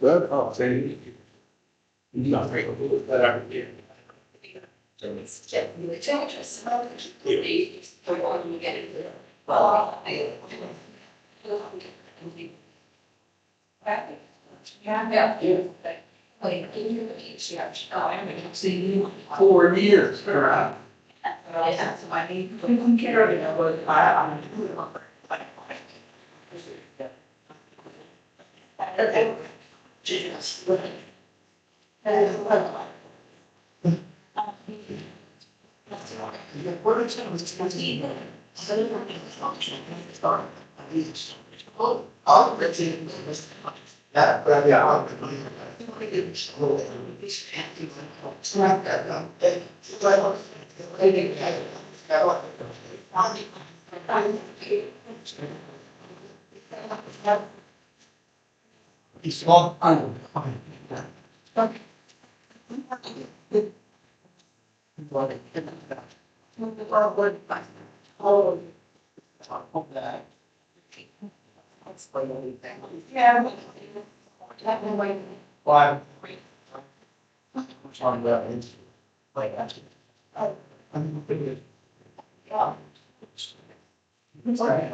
Good. Oh, same. Nothing. See 4 years. Yeah, so I need to care of it, but I'm Jesus. It's not yeah. Why? On the like I'm thinking. Yeah. Sorry.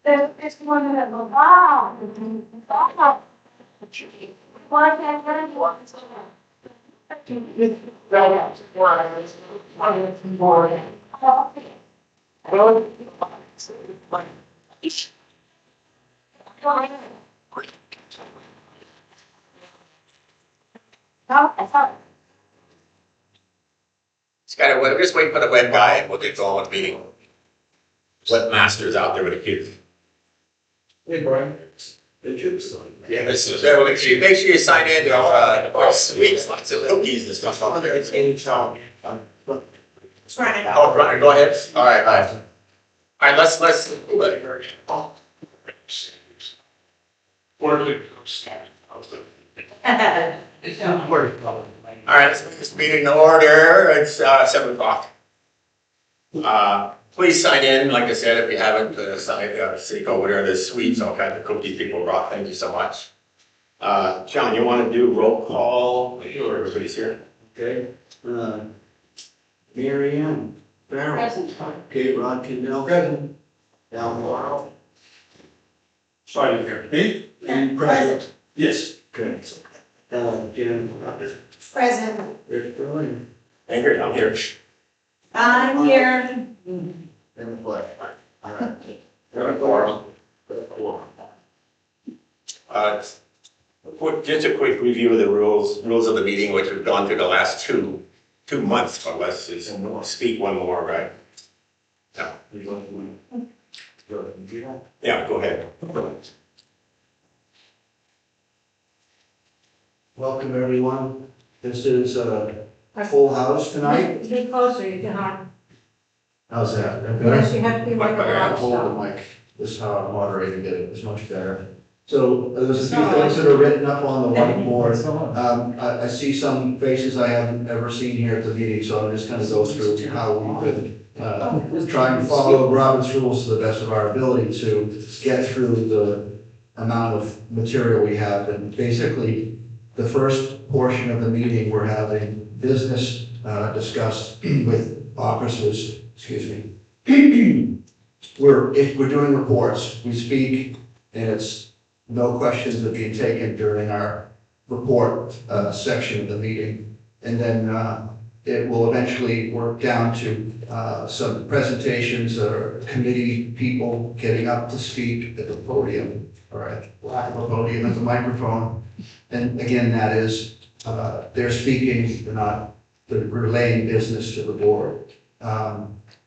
There's one that goes, wow. Why can't anyone? Skyler, we're just waiting for the web guy and we'll get going with the meeting. Webmasters out there with the kids. Hey, Brian. Yeah, this is, make sure you sign in, or sweets, lots of cookies and stuff. Oh, Brian, go ahead. All right, all right, let's. All right, let's make this meeting in order. It's 7 o'clock. Please sign in, like I said, if you haven't, sign city code, whatever, the sweets, all kinds of cookies people brought. Thank you so much. John, you want to do roll call? Make sure everybody's here. Okay. Mary Ann Farrell. Present. Okay, Rod Kendall. Present. Al Morrow. Sorry, here. Me? And present. Yes. Okay. Jen. Present. Rick Burley. Ingrid, I'm here. I'm here. And what? All right. Just a quick review of the rules of the meeting, which we've gone through the last two months, but let's just speak one more, right? No. do that? Yeah, go ahead. Welcome, everyone. This is a full house tonight. Get closer, you can hard. How's that? That Yes, better? you have to be like a rock Hold the star. mic. This is how I'm moderating it. It's much better. So there's a few things that are written up on the whiteboard. I see some faces I haven't ever seen here at the meeting, so I'm just gonna go through how we could try and follow Robert's rules to the best of our ability to get through the amount of material we have. And basically, the first portion of the meeting, we're having business discussed with officers, excuse me. If we're doing reports, we speak, and it's no questions are being taken during our report section of the meeting. And then it will eventually work down to some presentations or committee people getting up to speak at the podium, or at lack of a podium at the microphone. And again, that is, they're speaking, they're relaying business to the board.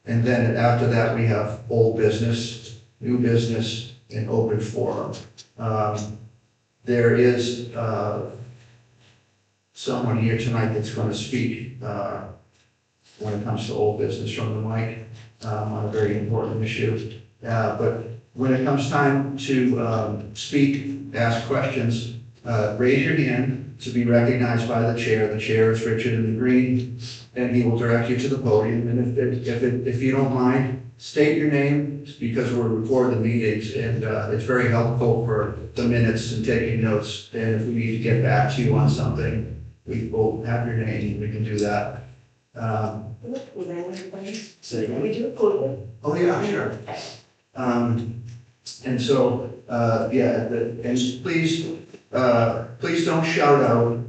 And then after that, we have old business, new business, and open forum. There is someone here tonight that's going to speak when it comes to old business from the mic on a very important issue. But when it comes time to speak, ask questions, raise your hand to be recognized by the chair. The chair is Richard in the green, and he will direct you to the podium. And if you don't mind, state your name, because we're recording the meetings, and it's very helpful for the minutes and taking notes. And if we need to get back to you on something, we will have your name, we can do that. Say again? Oh, yeah, sure. And so, and please don't shout out.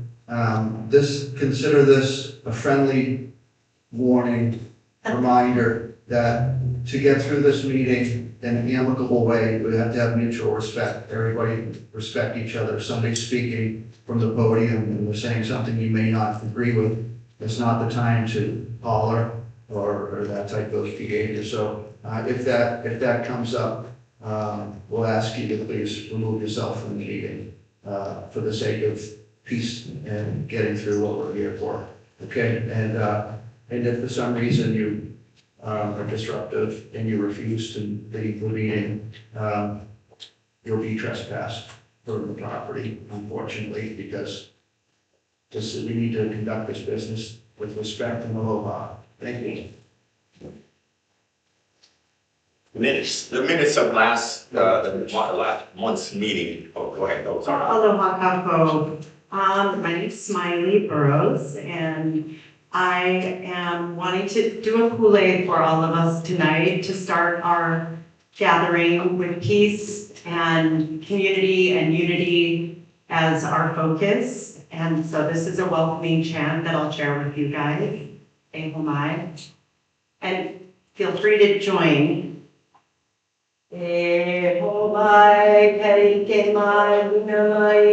Consider this a friendly warning, reminder that to get through this meeting in an amicable way, we have to have mutual respect. Everybody respect each other. If somebody's speaking from the podium and they're saying something you may not agree with, it's not the time to holler or that type of behavior. So if that comes up, we'll ask you to please remove yourself from the meeting for the sake of peace and getting through what we're here for. Okay, and if for some reason you are disruptive and you refuse to leave the meeting, you'll be trespassed from the property, unfortunately, because we need to conduct this business with respect and aloha. Thank you. The minutes of last month's meeting. Oh, go ahead. Oh, sorry. Aloha kako. My name is Smiley Burrows, and I am wanting to do a Kool-Aid for all of us tonight to start our gathering with peace and community and unity as our focus. And so this is a welcoming chant that I'll share with you guys. Ehomai. And feel free to join. Ehomai perikemai unai.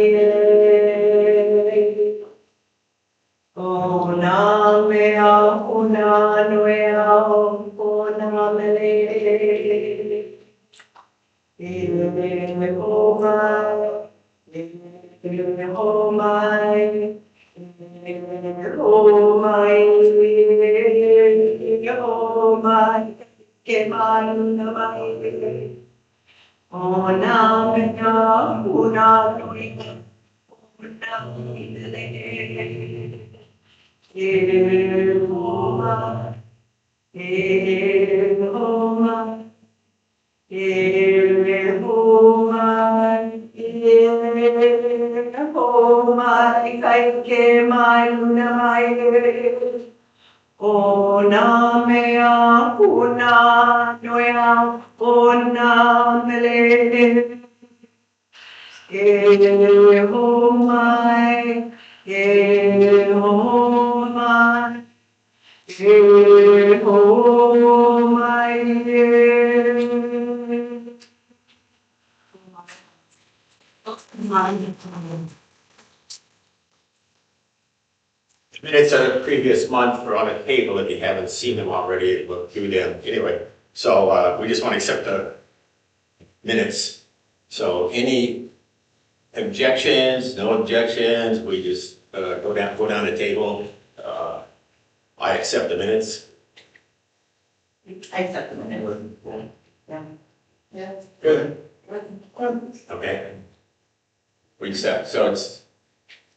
O na mea o na noea o na mele. Ehomai. Ehomai. Ehomai. Ke mai o na mea una noia una mele. Ehomai. Ehomai. Ehomai. Ehomai. Kai ke mai una mai. O na mea una noea o na mele. Ehomai. Ehomai. The minutes of the previous month are on the table. If you haven't seen them already, look through them. Anyway, so we just want to accept the minutes. So any objections, no objections, we just go down the table. I accept the minutes. I accept the minutes. Yeah. Good. Okay. We accept, so it's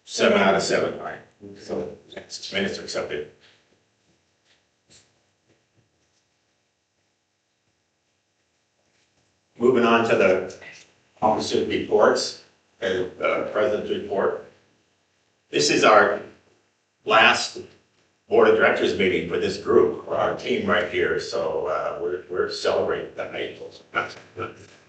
7 out of 7, all right? So minutes are accepted. Moving on to the officer reports, and president's report. This is our last board of directors meeting for this group, for our team right here, so we're celebrating that night.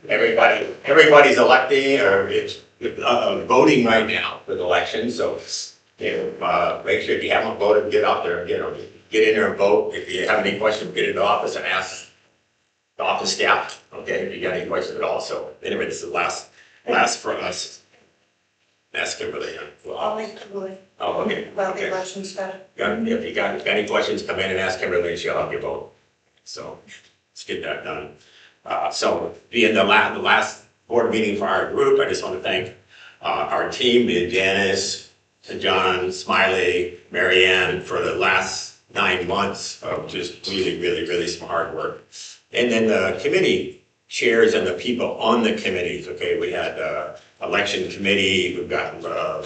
Everybody's electing or it's voting right now for the election, so make sure if you haven't voted, get out there, get in there and vote. If you have any questions, get into the office and ask the office staff, okay, if you got any questions at all. So anyway, this is the last for us. Ask Kimberly. I'll make Kimberly Oh, okay. about the Okay. election stuff. If you got any questions, come in and ask Kimberly, and she'll help you vote. So let's get that done. So being the last board meeting for our group, I just want to thank our team, Janice, John, Smiley, Marianne, for the last 9 months of just really some hard work. And then the committee chairs and the people on the committees, okay, we had election committee, we've got a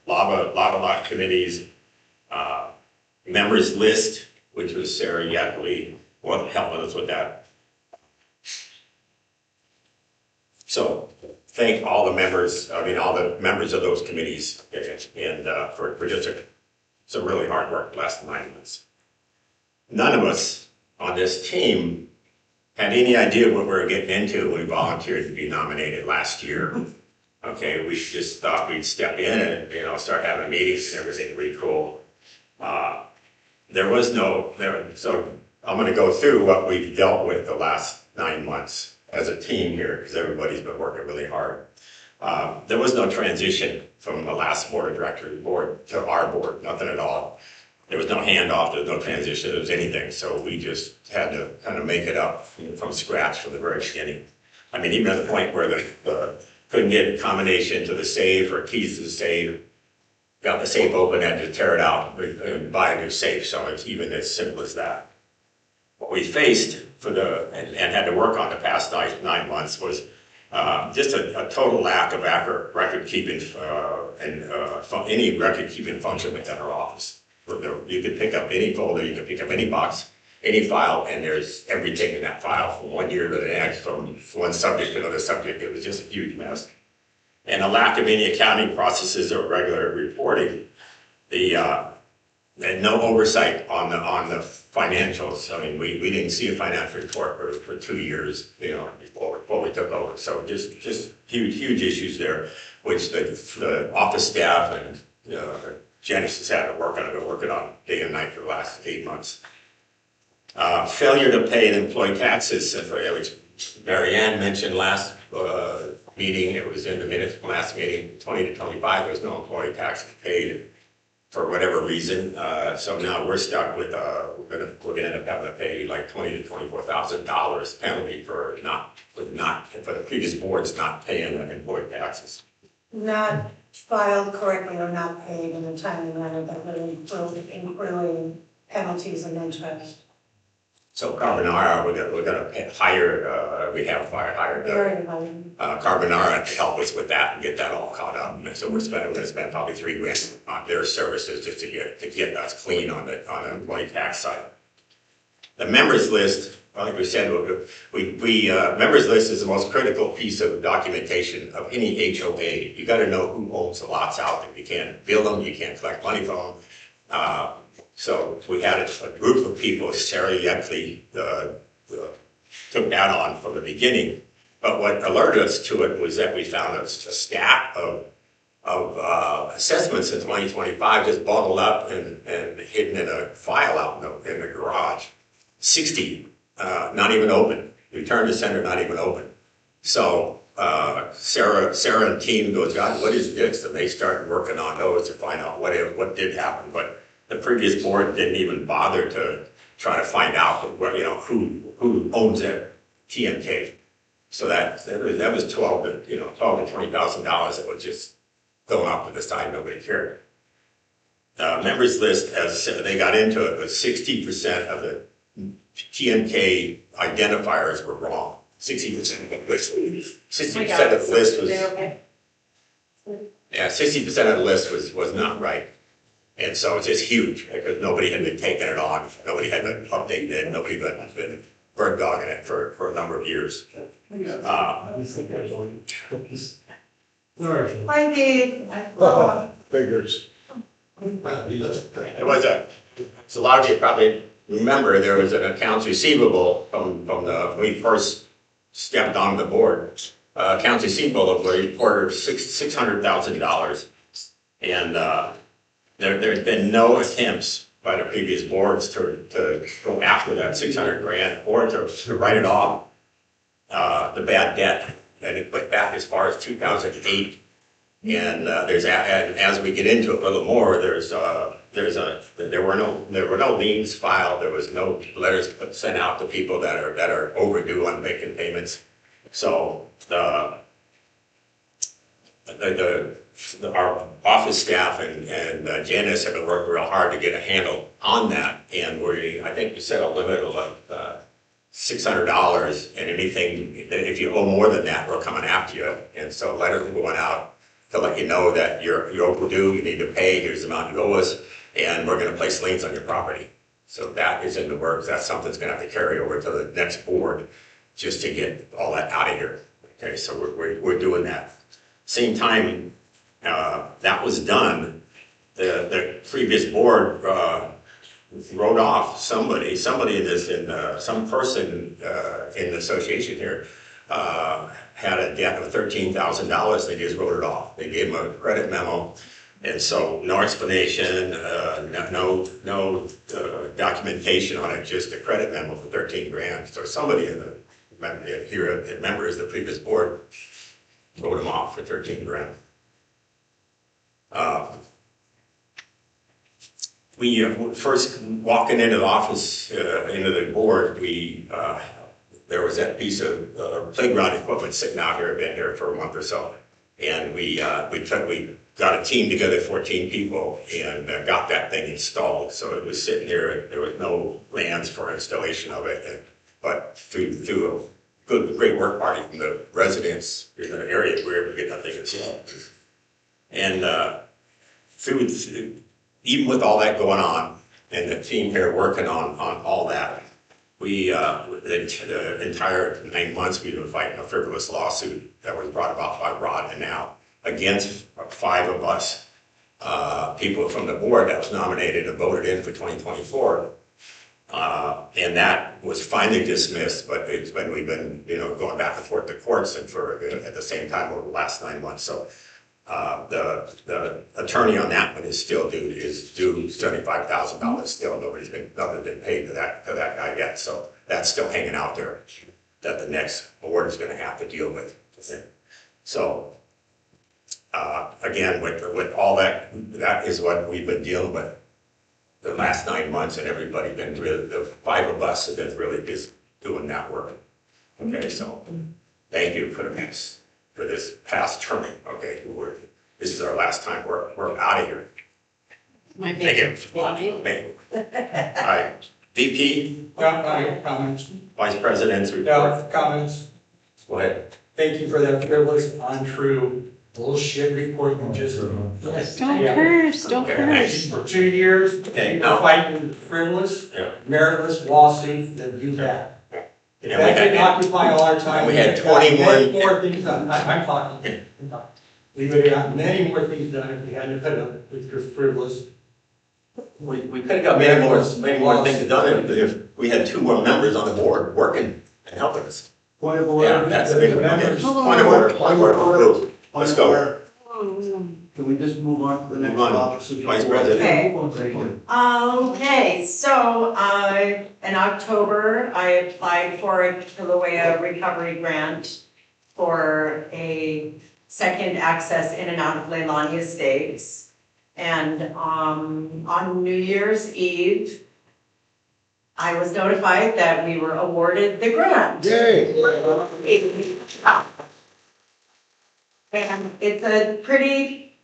lot of committees, members list, which was Sarah Yackley, helping us with that. So thank all the members, all the members of those committees and for just some really hard work the last 9 months. None of us on this team had any idea what we were getting into when we volunteered to be nominated last year. Okay, we just thought we'd step in and, start having meetings and everything really cool. So I'm gonna go through what we've dealt with the last 9 months as a team here, because everybody's been working really hard. There was no transition from the last board of directors board to our board, nothing at all. There was no handoff, there was no transition, there was anything. So we just had to kind of make it up from scratch from the very beginning. Even at the point where the couldn't get a combination to the safe or keys to the safe, got the safe open, had to tear it out and buy a new safe. So it's even as simple as that. What we faced and had to work on the past 9 months was just a total lack of accurate record keeping and any record keeping function within our office. You could pick up any folder, you could pick up any box, any file, and there's everything in that file from one year to the next, from one subject to another subject. It was just a huge mess. And a lack of any accounting processes or regular reporting. And no oversight on the financials. We didn't see a financial report for 2 years, before we took over. So just huge issues there, which the office staff and Janice has had to work on. I've been working on day and night for the last 8 months. Failure to pay employee taxes, which Marianne mentioned last meeting. It was in the minutes from last meeting. 20 to 25, there's no employee taxes paid for whatever reason. So now we're stuck with we're gonna end up having to pay like $20,000 to $24,000 penalty for the previous boards not paying the employee taxes. Not filed correctly or not paid in a timely manner that would include penalties and interest. So Carbonara, we're gonna hire, we have hired Very high. Carbonara to help us with that and get that all caught up. And so we're gonna spend probably $3 grand on their services just to get us clean on the employee tax side. The members list, like we said, members list is the most critical piece of documentation of any HOA. You gotta know who owns the lots out there. You can't bill them, you can't collect money from them. So we had a group of people, Sarah Yeckley took that on from the beginning. But what alerted us to it was that we found a stack of assessments in 2025 just bundled up and hidden in a file out in the garage. 60, not even open. Return to sender, not even open. So Sarah and team goes, God, what is this? And they started working on those to find out what did happen. But the previous board didn't even bother to try to find out who owns that TMK. So that was $12 to $20,000 that was just going off to the side, nobody cared. Members list, as they got into it, was 60% of the TMK identifiers were wrong. 60% of the list, 60% of the list was, yeah, 60% of the list was not right. And so it's just huge because nobody had been taking it on, nobody had been updating it, nobody had been bird dogging it for a number of years. Hi, Dave. Figures. It was so a lot of you probably remember there was an accounts receivable from when we first stepped on the board. Accounts receivable of a report of $600,000. And there had been no attempts by the previous boards to go after that 600 grand or to write it off, the bad debt. And it went back as far as 2008. And as we get into it a little more, there were no liens filed. There was no letters sent out to people that are overdue on making payments. So our office staff and Janice have been working real hard to get a handle on that. And I think we set a limit of $600, and anything if you owe more than that, we're coming after you. And so letters are going out to let you know that you're overdue, you need to pay, here's the amount you owe us, and we're gonna place liens on your property. So that is in the works. That's something that's gonna have to carry over to the next board just to get all that out of here. Okay, so we're doing that. Same time that was done, the previous board wrote off some person in the association here had a debt of $13,000. They just wrote it off. They gave them a credit memo, and so no explanation, no documentation on it, just a credit memo for 13 grand. So somebody members of the previous board wrote them off for 13 grand. We first walking into the office, into the board, there was that piece of playground equipment sitting out here, been here for a month or so, and we got a team together, 14 people, and got that thing installed. So it was sitting here. There was no plans for installation of it, but through a great work party from the residents in the area, we were able to get that thing installed. And even with all that going on, and the team here working on all that, the entire 9 months we've been fighting a frivolous lawsuit that was brought about by Rod and Al against 5 of us, people from the board that was nominated and voted in for 2024. And that was finally dismissed, but we've been going back and forth to courts and at the same time over the last 9 months. So the attorney on that one is due $75,000 still. Nothing's been paid to that guy yet. So that's still hanging out there that the next board is going to have to deal with. So again, with all that is what we've been dealing with the last 9 months, and everybody been really, the 5 of us have been really just doing that work. Okay, so thank you for this past term. Okay, this is our last time we're out of here. Thank you. All right, VP. Comments. Vice President's report. Comments. Go ahead. Thank you for that frivolous, untrue, bullshit report you just. Don't curse, don't curse. For 2 years, Okay, you're now, fighting the frivolous, meritless lawsuit that you had. If Yeah, that didn't occupy all our time. we had could have gotten 21 many more things done. I'm talking. We would have gotten many more things done if we hadn't put up with your frivolous. we could have got many more things done if we had 2 more members on the board working and helping us. Point of order. Yeah, that's a big one. Members. Point of order. Let's go. Can we just move on to the next Move on. officer? Vice President. Okay, so in October, I applied for a Kilauea recovery grant for a second access in and out of Leilani Estates. And on New Year's Eve, I was notified that we were awarded the grant. Yay! And it's a pretty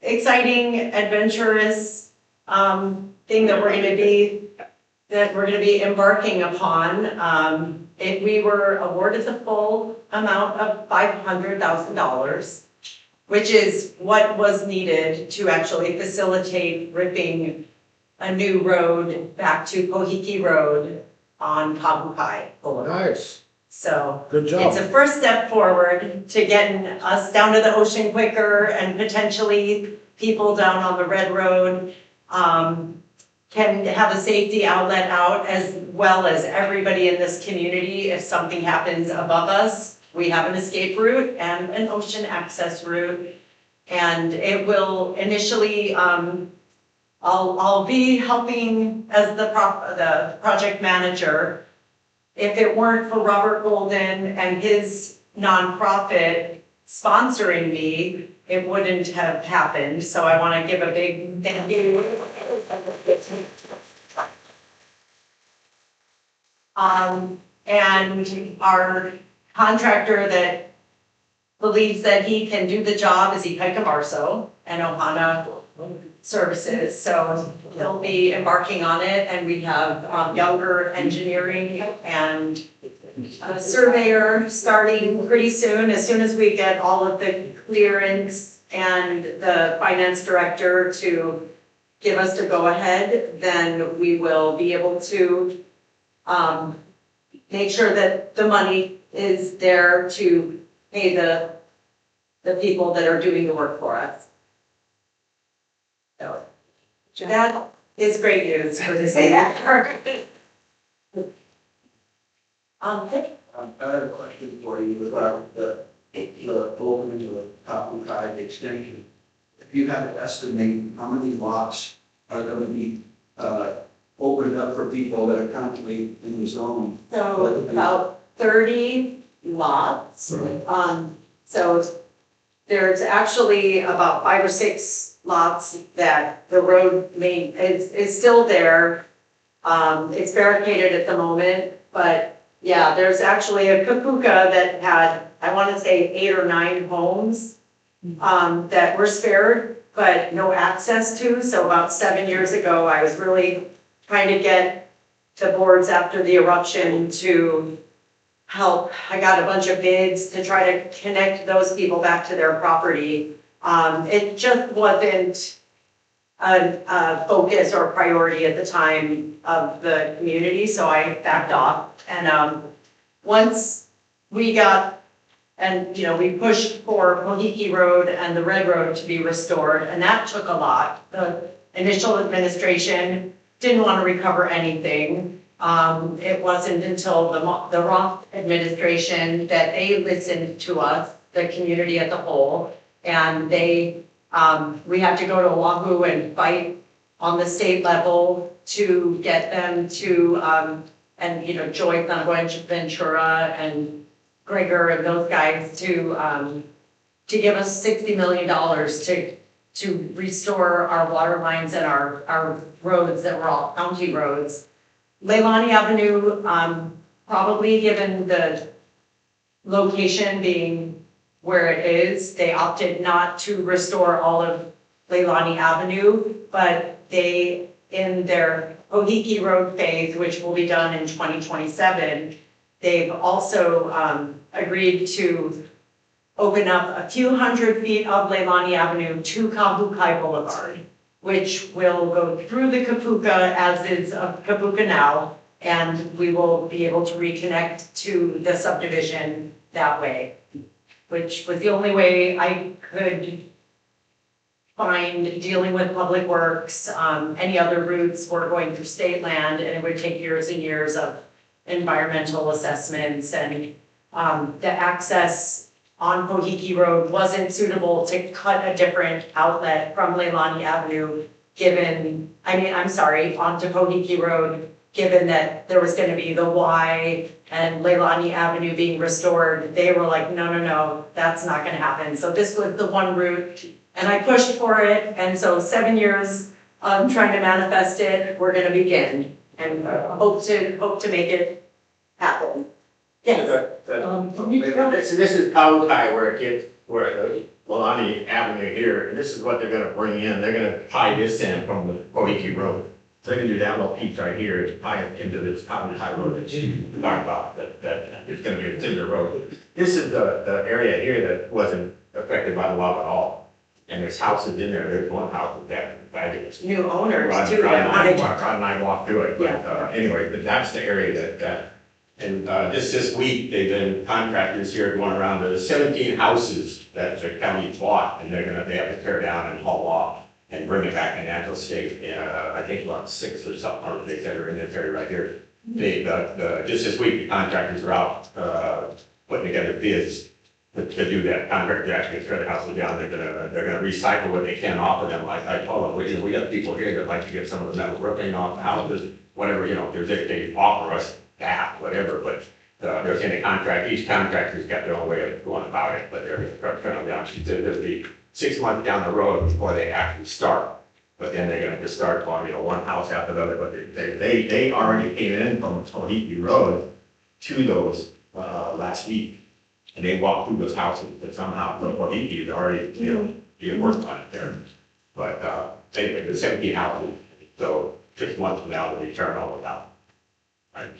exciting, adventurous, thing that we're gonna be embarking upon. If we were awarded the full amount of $500,000, which is what was needed to actually facilitate ripping a new road back to Pohiki Road on Kabukai Boulevard. Nice, So good it's job. a first step forward to getting us down to the ocean quicker and potentially people down on the Red Road can have a safety outlet out as well as everybody in this community. If something happens above us, we have an escape route and an ocean access route. And it will initially, I'll be helping as the project manager. If it weren't for Robert Golden and his nonprofit sponsoring me, it wouldn't have happened. So I want to give a big thank you. And our contractor that believes that he can do the job is Ikaika Marso and Ohana Services. So he'll be embarking on it, and we have Younger Engineering and a surveyor starting pretty soon. As soon as we get all of the clearance and the finance director to give us the go-ahead, then we will be able to make sure that the money is there to pay the people that are doing the work for us. So that is great news for this area. I have a question for you about the opening of the Kapukai extension. If you have to estimate how many lots are going to be opened up for people that are currently in the zone? So about 30 lots. So there's actually about 5 or 6 lots that the road is still there. It's barricaded at the moment, but yeah, there's actually a kapuka that had, I want to say 8 or 9 homes that were spared, but no access to. So about 7 years ago, I was really trying to get the boards after the eruption to help. I got a bunch of bids to try to connect those people back to their property. It just wasn't a focus or priority at the time of the community, so I backed off. And once we got, and we pushed for Pohiki Road and the Red Road to be restored, and that took a lot. The initial administration didn't want to recover anything. It wasn't until the Roth administration that they listened to us, the community as a whole, and we had to go to Oahu and fight on the state level to get them to, and Joy Ventura and Gregor and those guys to give us $60 million to restore our water lines and our roads that were all county roads. Leilani Avenue, probably given the location being where it is, they opted not to restore all of Leilani Avenue, but they, in their Pohiki Road phase, which will be done in 2027, they've also agreed to open up a few hundred feet of Leilani Avenue to Kabukai Boulevard, which will go through the Kapuka as is of Kapuka now, and we will be able to reconnect to the subdivision that way, which was the only way I could find dealing with public works. Any other routes were going through state land, and it would take years and years of environmental assessments, and the access on Pohiki Road wasn't suitable to cut a different outlet from Leilani Avenue, onto Pohiki Road, given that there was going to be the Y and Leilani Avenue being restored. They were like, no, that's not going to happen. So this was the one route, and I pushed for it, and so 7 years of trying to manifest it, we're going to begin, and hope to make it happen. Yes. So this is Kabukai where Leilani Avenue here, and this is what they're gonna bring in, they're gonna tie this in from the Kohiki Road. So they're gonna do that little piece right here, and tie it into this common high road that you talked about, that is gonna be a cinder road. This is the area here that wasn't affected by the law at all. And there's houses in there, there's one house that's fabulous. New owners Rod too, that wanted to. and I walked through it, but, anyway, but that's the area and, this week, they've been contractors here going around, there's 17 houses that the county bought, and they have to tear down and haul off and bring it back in natural state, I think about 6 or something, or they said are in this area right here. Just this week, the contractors are out, putting together bids to do that, contractors actually tear the houses down, they're gonna recycle what they can off of them, like I told them, we have people here that like to get some of the metal roofing off the houses, whatever, they offer us that, whatever, but, they're saying each contractor's got their own way of going about it, but they're trying to down, she said there'll be 6 months down the road before they actually start. But then they're gonna just start on, one house after the other, but they already came in from Kohiki Road to those, last week. And they walked through those houses, but somehow the Kohiki is already, being worked on it there. But, anyway, there's 17 houses, so 6 months from now, they'll be turning all of them out. Right.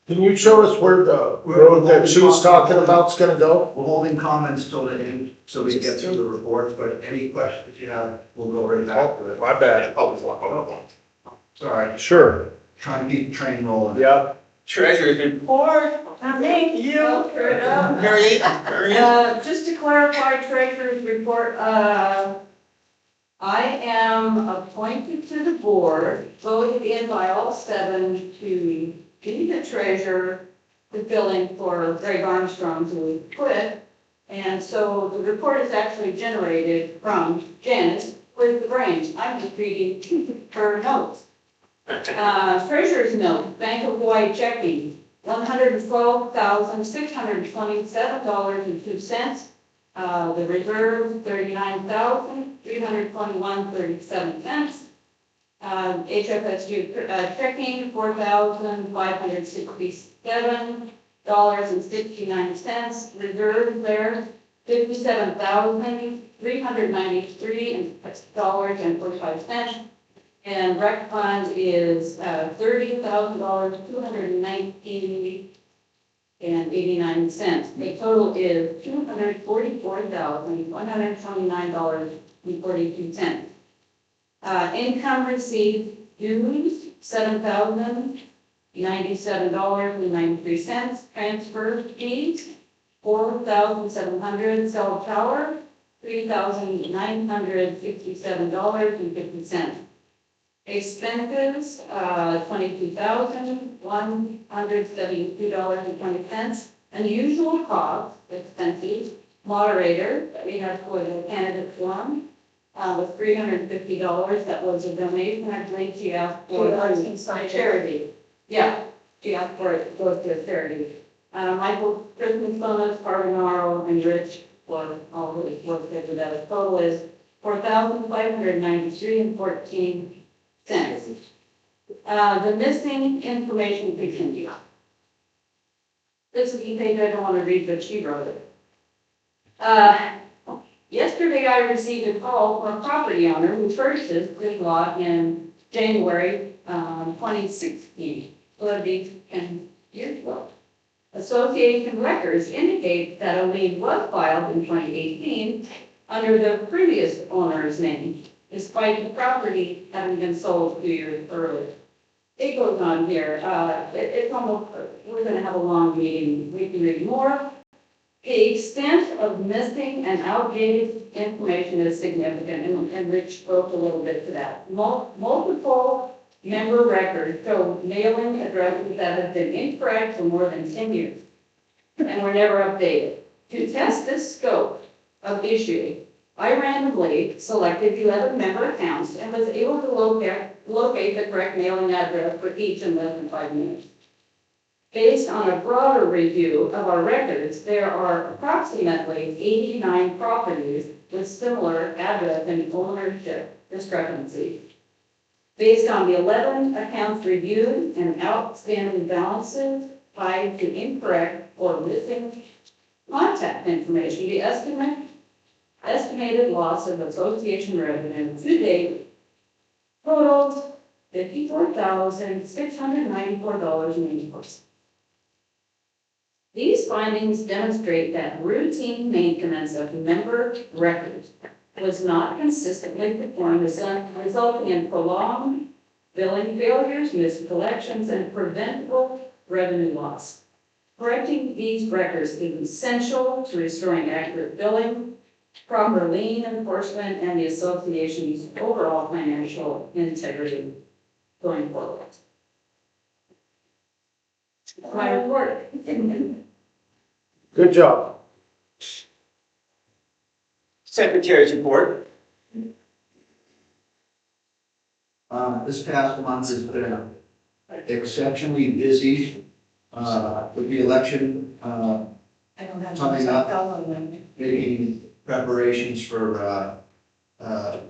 Can you show us where the road that she was talking about's gonna go? We're holding comments till the end, so we get through the reports, but any questions you have, we'll go right back to it. My bad. Sorry, Sure. trying to keep the train rolling. Yeah. Treasurer's report. Just to clarify treasurer's report, I am appointed to the board, voted in by all 7 to be the treasurer, to fill in for Greg Armstrong who quit. And so the report is actually generated from Janice with the brains. I'm just reading her notes. Treasurer's note, Bank of Hawaii checking, $112,627.02. The reserve, $39,321.37. HFSU checking, $4,567.69. Reserve there, $57,393.45. And rec fund is $30,219.89. The total is $244,129.42. Income received dues, $7,097.93. Transfer fees, $4,700. Cell tower, $3,967.50. Expenses, $22,172.20. Unusual costs, expenses, moderator, that we had for the candidate forum, was $350. That was a donation. I believe she asked for a charity. Yeah, she asked for it to go to a charity. Michael Christmas bonus, Carbonaro, and Rich for all the work they did. That total is $4,593.14. The missing information continue. This is the page I don't want to read, but she wrote it. Yesterday I received a call from a property owner who purchased this lot in January 2016. So that'd be 10 years ago. Association records indicate that a lien was filed in 2018 under the previous owner's name, despite the property having been sold 2 years earlier. It goes on here. It's almost, we're going to have a long meeting. We can read more. The extent of missing and outdated information is significant, and Rich spoke a little bit to that. Multiple member records show mailing addresses that have been incorrect for more than 10 years and were never updated. To test this scope of issue, I randomly selected 11 member accounts and was able to locate the correct mailing address for each in less than 5 minutes. Based on a broader review of our records, there are approximately 89 properties with similar address and ownership discrepancies. Based on the 11 accounts reviewed and outstanding balances tied to incorrect or missing contact information, the estimate estimated loss of association revenue to date totaled $54,694.84. These findings demonstrate that routine maintenance of member records was not consistently performed, resulting in prolonged billing failures, missed collections, and preventable revenue loss. Correcting these records is essential to restoring accurate billing, proper lien enforcement, and the association's overall financial integrity going forward. My report. Good job. Secretary's report. This past month has been exceptionally busy, with the election, I don't have. Coming up. Them. making preparations for, the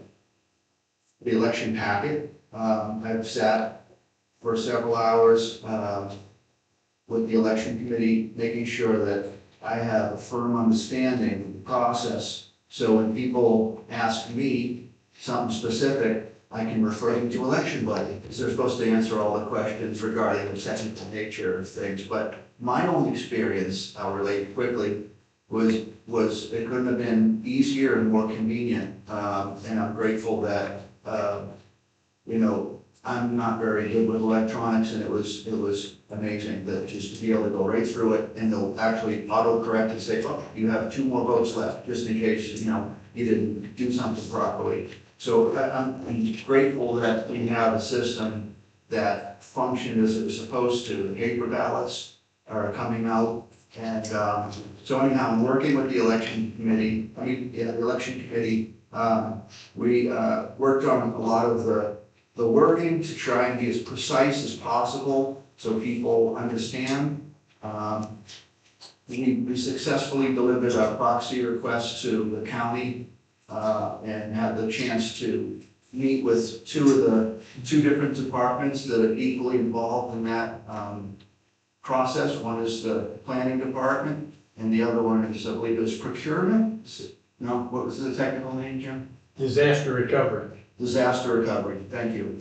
election packet. I've sat for several hours, with the election committee, making sure that I have a firm understanding of the process. So when people ask me something specific, I can refer them to Election Buddy, because they're supposed to answer all the questions regarding the technical nature of things. But my own experience, I'll relate quickly, was it couldn't have been easier and more convenient. And I'm grateful that, I'm not very good with electronics, and it was amazing that just to be able to go right through it, and they'll actually auto-correct and say, oh, you have 2 more votes left, just in case, you didn't do something properly. So I'm grateful that we have a system that functioned as it was supposed to. The paper ballots are coming out, and so anyhow, I'm working with the election committee. We worked on a lot of the wording to try and be as precise as possible so people understand. We successfully delivered our proxy request to the county, and had the chance to meet with two different departments that are equally involved in that process. One is the planning department, and the other one is, I believe, is procurement. No, what was the technical name, Jim? Disaster recovery. Disaster recovery, thank you.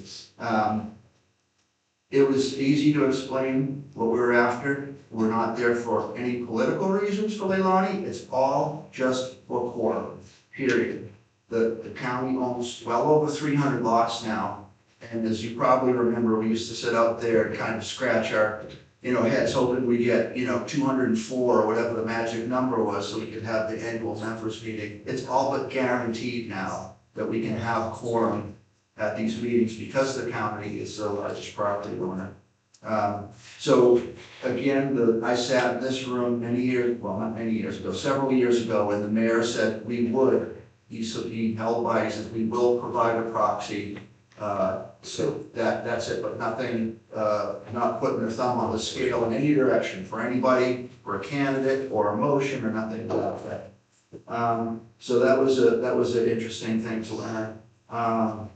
It was easy to explain what we were after. We're not there for any political reasons for Leilani. It's all just for quorum, period. The county owns well over 300 lots now. And as you probably remember, we used to sit out there and kind of scratch our heads hoping we get, 204 or whatever the magic number was so we could have the annual members meeting. It's all but guaranteed now that we can have quorum at these meetings because the county is the largest property owner. So again, I sat in this room several years ago, and the mayor said we would. He held by, he said we will provide a proxy. So that's it, but nothing, not putting their thumb on the scale in any direction for anybody, for a candidate or a motion or nothing to that effect. So that was an interesting thing to learn. I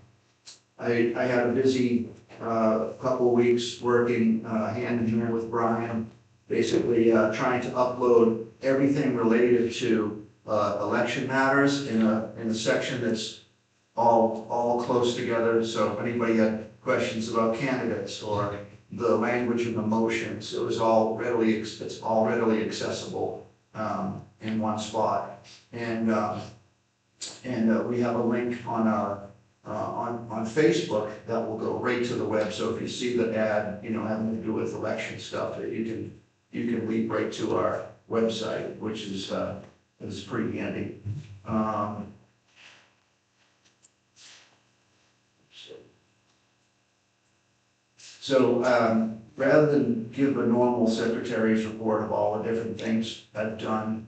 had a busy couple of weeks working hand in hand with Brian, basically trying to upload everything related to election matters in a section that's all close together. So if anybody had questions about candidates or the language of the motions, it's all readily accessible in one spot. And we have a link on our on Facebook that will go right to the web. So if you see the ad, having to do with election stuff, you can lead right to our website, which is pretty handy. So rather than give a normal secretary's report of all the different things I've done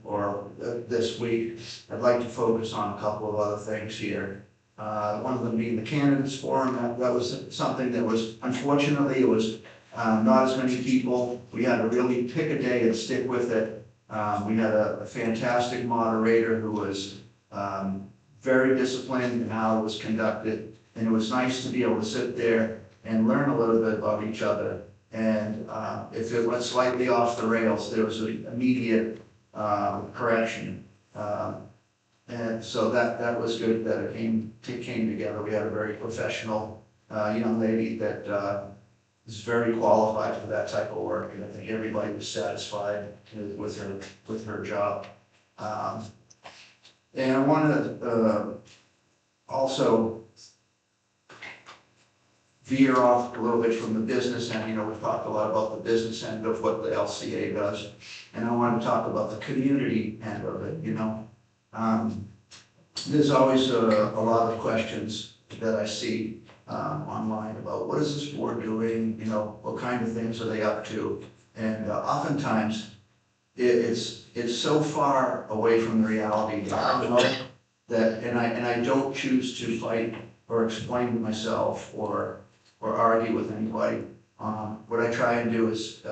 this week, I'd like to focus on a couple of other things here. One of them being the candidates forum. That was something that was, unfortunately, it was not as many people. We had to really pick a day and stick with it. We had a fantastic moderator who was very disciplined in how it was conducted, and it was nice to be able to sit there and learn a little bit about each other. And if it went slightly off the rails, there was an immediate correction. And so that was good that it came together. We had a very professional, young lady that, is very qualified for that type of work, and I think everybody was satisfied with her job. And I want to, also veer off a little bit from the business end. We've talked a lot about the business end of what the LCA does, and I want to talk about the community end of it, There's always a lot of questions that I see online about what is this board doing, what kind of things are they up to? And oftentimes, it's so far away from the reality that, and I don't choose to fight or explain myself or argue with anybody. What I try and do is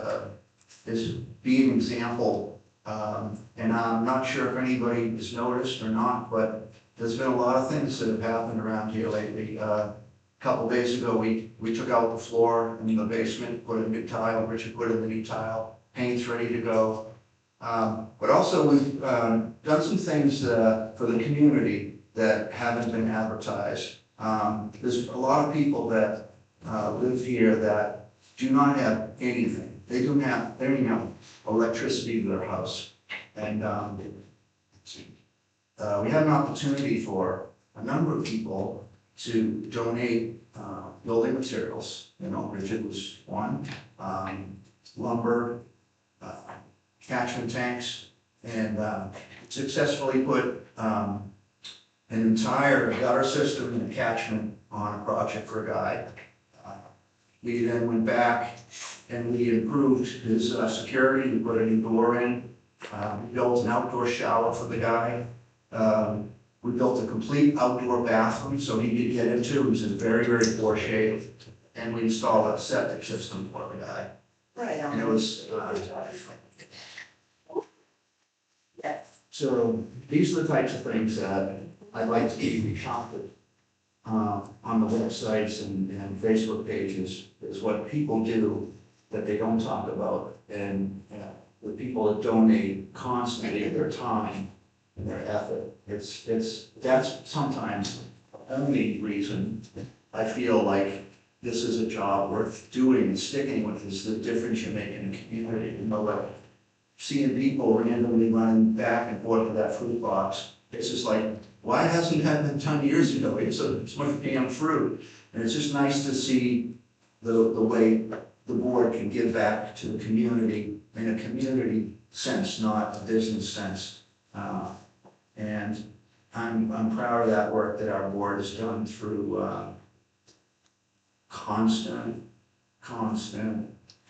be an example, and I'm not sure if anybody has noticed or not, but there's been a lot of things that have happened around here lately. A couple days ago, we took out the floor in the basement, put in new tile, Richard put in the new tile, paint's ready to go. But also we've done some things for the community that haven't been advertised. There's a lot of people that live here that do not have anything. They don't have electricity to their house. And we had an opportunity for a number of people to donate building materials. Richard was one, lumber, catchment tanks, and successfully put an entire gutter system and catchment on a project for a guy. We then went back and we improved his security. We put a new door in. We built an outdoor shower for the guy. We built a complete outdoor bathroom so he could get into. He was in very, very poor shape. And we installed a septic system for the guy. Right. And it was, so these are the types of things that I'd like to be counted on the websites and Facebook pages, is what people do that they don't talk about. And the people that donate constantly their time and their effort. That's sometimes the only reason I feel like this is a job worth doing and sticking with, is the difference you make in the community. Like seeing people randomly running back and forth to that fruit box. It's just like, why hasn't that been done years ago? It's so much damn fruit. And it's just nice to see the way the board can give back to the community in a community sense, not a business sense. And I'm proud of that work that our board has done through constant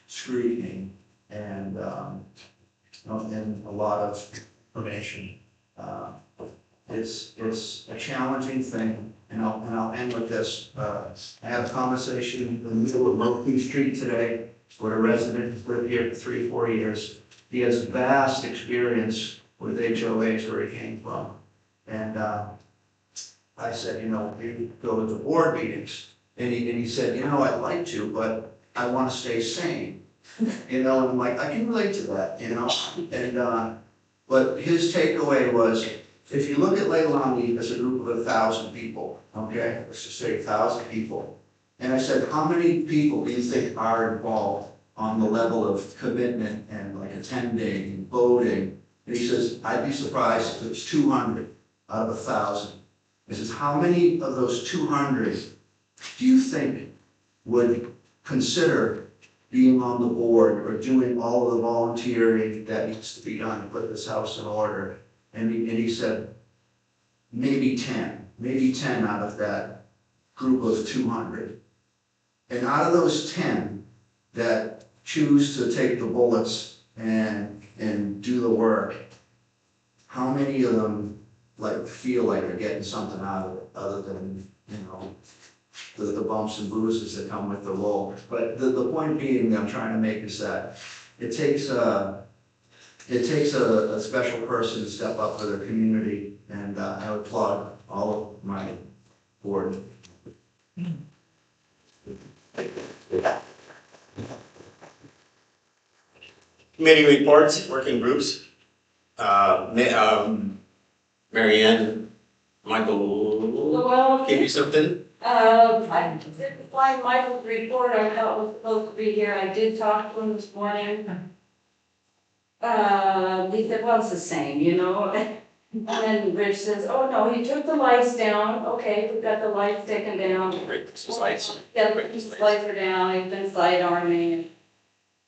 scrutiny and a lot of information. It's a challenging thing, and I'll end with this. I had a conversation in the middle of Murphy Street today with a resident who's lived here for 3-4 years. He has vast experience with HOAs where he came from. And I said, you go to the board meetings. And he said, I'd like to, but I want to stay sane. And I'm like, I can relate to that, And, but his takeaway was, if you look at Leilani as a group of 1,000 people, okay, let's just say 1,000 people. And I said, how many people do you think are involved on the level of commitment and like attending and voting? And he says, I'd be surprised if it was 200 out of 1,000. He says, how many of those 200 do you think would consider being on the board or doing all of the volunteering that needs to be done to put this house in order? And he said, maybe 10 out of that group of 200. And out of those 10 that choose to take the bullets and do the work, how many of them feel like they're getting something out of it other than, the bumps and bruises that come with the role? But the point being that I'm trying to make is that it takes a special person to step up for their community, and I would applaud all of my board. Committee reports, working groups. Mary Ann, Michael, Well, give you something? I didn't find Michael's report, I thought was supposed to be here, I did talk to him this morning. He said, well, it's the same, you know? And then Rich says, oh, no, he took the lights down, okay, we got the lights taken down. Great, Christmas lights. Yeah, the lights are down, he's been sidearming.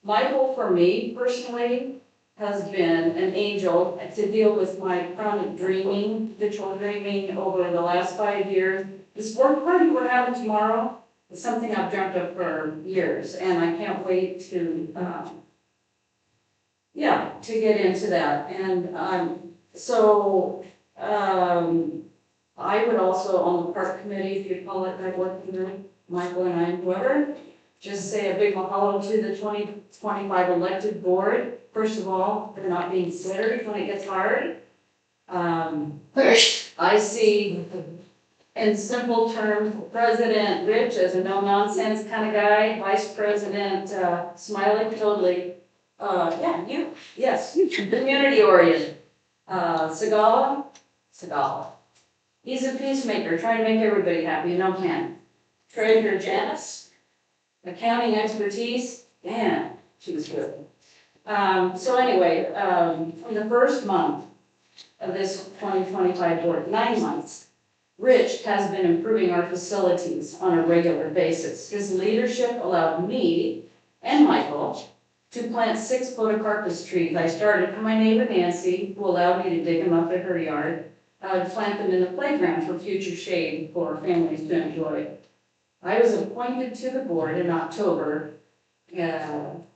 Michael, for me personally, has been an angel to deal with my chronic dreaming, visual dreaming over the last 5 years. This work party we're having tomorrow is something I've dreamt of for years, and I can't wait to, to get into that. And I would also, on the park committee, if you call it that working group, Michael and I, whoever, just say a big mahalo to the 2025 elected board. First of all, for not being scared when it gets hard. I see, in simple terms, President Rich as a no-nonsense kind of guy, Vice President Smiley, totally, yes, community-oriented. Segala, he's a peacemaker, trying to make everybody happy, no can. Treasurer Janice, accounting expertise, man, she was good. So anyway, in the first month of this 2025 board, 9 months, Rich has been improving our facilities on a regular basis. His leadership allowed me and Michael to plant 6 photocarpus trees. I started from my neighbor Nancy, who allowed me to dig them up at her yard, to plant them in the playground for future shade for families to enjoy. I was appointed to the board in October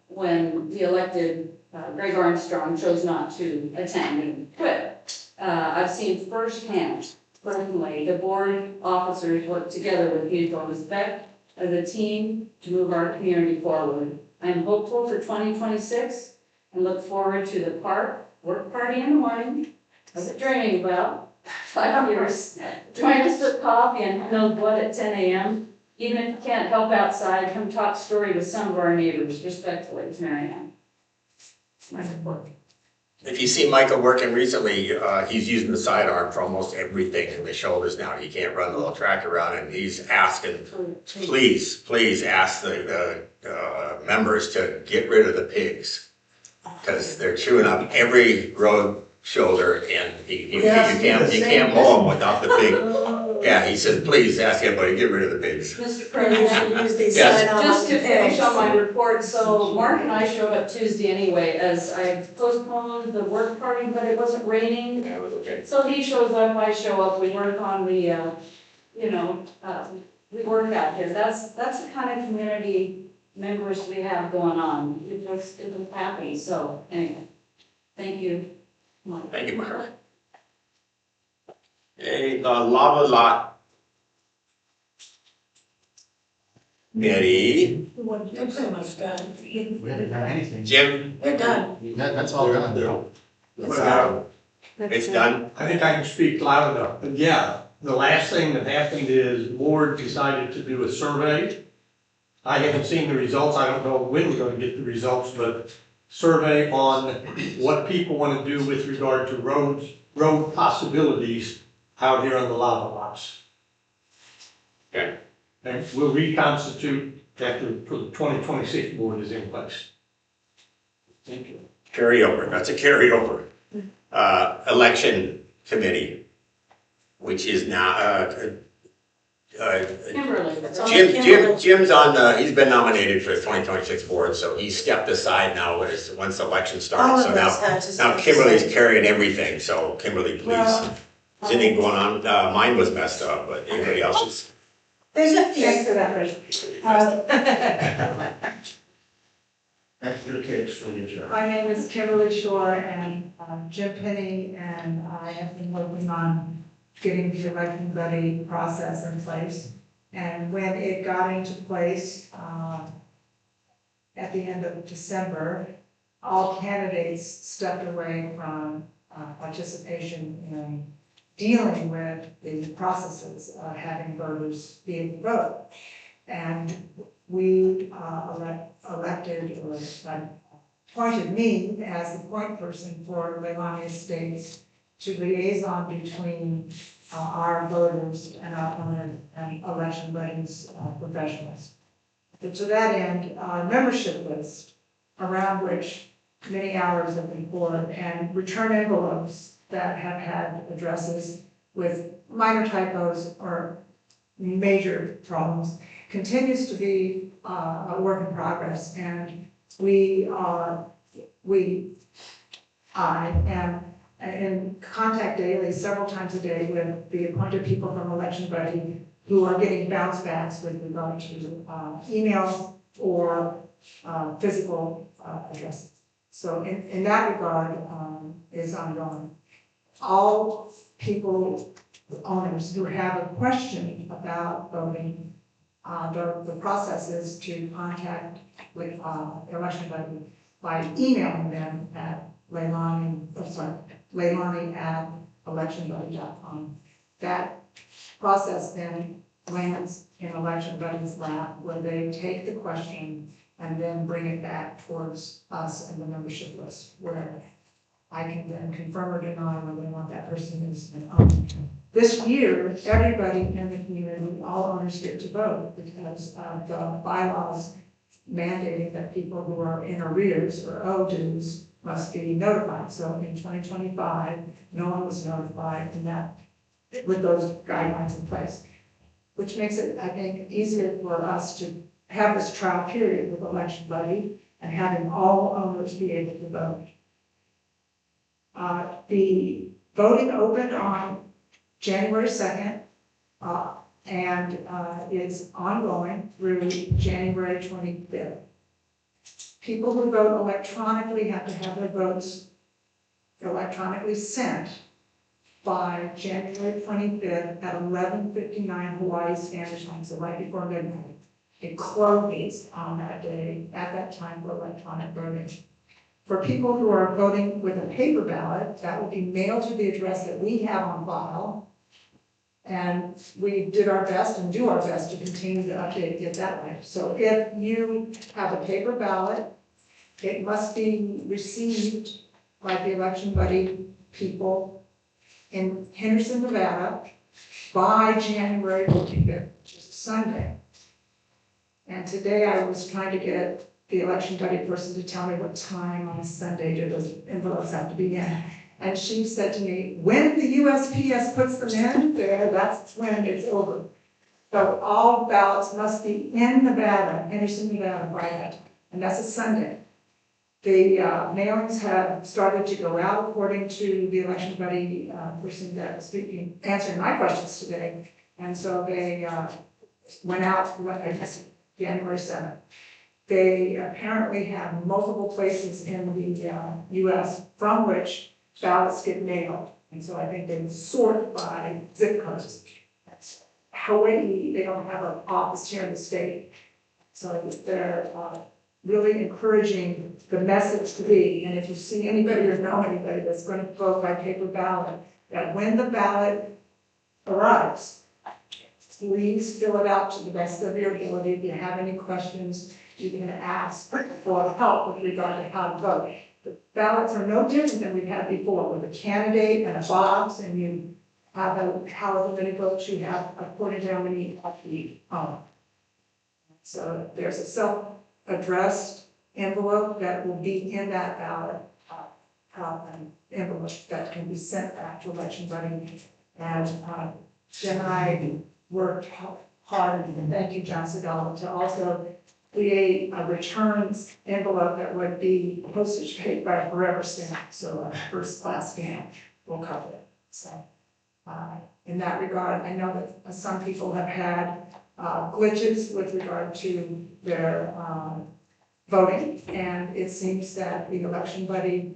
when the elected Greg Armstrong chose not to attend and quit. I've seen firsthand, personally, the board officers work together with mutual respect as a team to move our community forward. I'm hopeful for 2026 and look forward to the work party in the morning. I was dreaming about 5 years. Join us for coffee and who knows what at 10 a.m. Even if you can't help outside, come talk story with some of our neighbors. Respectfully, Mary Ann. My support. If you see Michael working recently, he's using the sidearm for almost everything in the shoulders now. He can't run the little tractor around, and he's asking, please ask the members to get rid of the pigs. Because they're chewing up every road shoulder, and you can't mow them without the pig. Yeah, he said, please ask everybody, get rid of the pigs. Mr. Maybe we should President, use these Yes. sign-on just to finish pigs. on my report, so Mark and I showed up Tuesday anyway, as I postponed the work party, but it wasn't raining. Yeah, it was okay. So he shows up, I show up, we work on the, we work out here. That's the kind of community members we have going on. It was happy, so anyway, thank you. Mike. Thank you, Mark. Hey, the lava lot. Mary, We're pretty much done. We haven't done anything. Jim, We're done. That's all done. it's done. I think I can speak loud enough, but yeah, the last thing that happened is the board decided to do a survey. I haven't seen the results, I don't know when we're gonna get the results, but survey on what people wanna do with regard to road possibilities out here on the lava lots. Okay. And we'll reconstitute after the 2026 board is in place. Thank you. Carryover, that's a carryover. Election committee, which is now, Kimberly. Jim's on, he's been nominated for the 2026 board, so he stepped aside now once the election All started. So of us had to now step Kimberly's aside. carrying everything, so Kimberly, please. Well, Is anything going on? Mine was messed up, but anybody else's? There's a few. Thanks for that, Rich. That's your case for you, Joe. My name is Kimberly Shore, and Jim Penny and I have been working on getting the election ready process in place. And when it got into place at the end of December, all candidates stepped away from participation in dealing with the processes of having voters be able to vote. And we elected or appointed me as the point person for Leilani Estates to liaison between our voters and and election buddies, professionals. But to that end, membership list around which many hours have been poured, and return envelopes that have had addresses with minor typos or major problems, continues to be a work in progress. And I am in contact daily, several times a day, with the appointed people from election buddy who are getting bounce backs with regard to emails or physical addresses. So in that regard, is ongoing. All people, owners who have a question about voting, the process is to contact with election buddy by emailing them at Leilani@electionbuddy.com. That process then lands in election buddy's lap, where they take the question and then bring it back towards us and the membership list, where I can then confirm or deny whether or not that person is an owner. This year, everybody in the community, all owners get to vote, because the bylaws mandating that people who are in arrears or owe dues must be notified. So in 2025, no one was notified, and that with those guidelines in place, which makes it, I think, easier for us to have this trial period with election buddy and having all owners be able to vote. The voting opened on January 2nd and is ongoing through January 25th. People who vote electronically have to have their votes electronically sent by January 25th at 11:59 Hawaii Standard Time, so right before midnight. It closes on that day at that time for electronic voting. For people who are voting with a paper ballot, that will be mailed to the address that we have on file. And we did our best and do our best to continue to update it that way. So if you have a paper ballot, it must be received by the election buddy people in Henderson, Nevada by January 25th, which is Sunday. And today I was trying to get the election buddy person to tell me what time on Sunday do those envelopes have to be in. And she said to me, when the USPS puts them in there, that's when it's over. So all ballots must be in Nevada, Henderson, Nevada by that time. And that's a Sunday. The mailings have started to go out according to the election buddy person that was speaking, answering my questions today. And so they went out, I guess, January 7th. They apparently have multiple places in the U.S. from which ballots get mailed. And so I think they sort by zip codes. That's Hawaii, they don't have an office here in the state. So they're really encouraging the message to be, and if you see anybody or know anybody that's going to vote by paper ballot, that when the ballot arrives, please fill it out to the best of your ability. If you have any questions, you can ask for help with regard to how to vote. The ballots are no different than we've had before, with a candidate and a box, and you have however many votes you have according to how many you own. So there's a self-addressed envelope that will be in that ballot envelope that can be sent back to election buddy. And Jen and I worked hard, and thank you, John Sedell, to also create a returns envelope that would be postage paid by a forever stamp, so a first class stamp will cover it. So in that regard, I know that some people have had glitches with regard to their voting, and it seems that the election buddy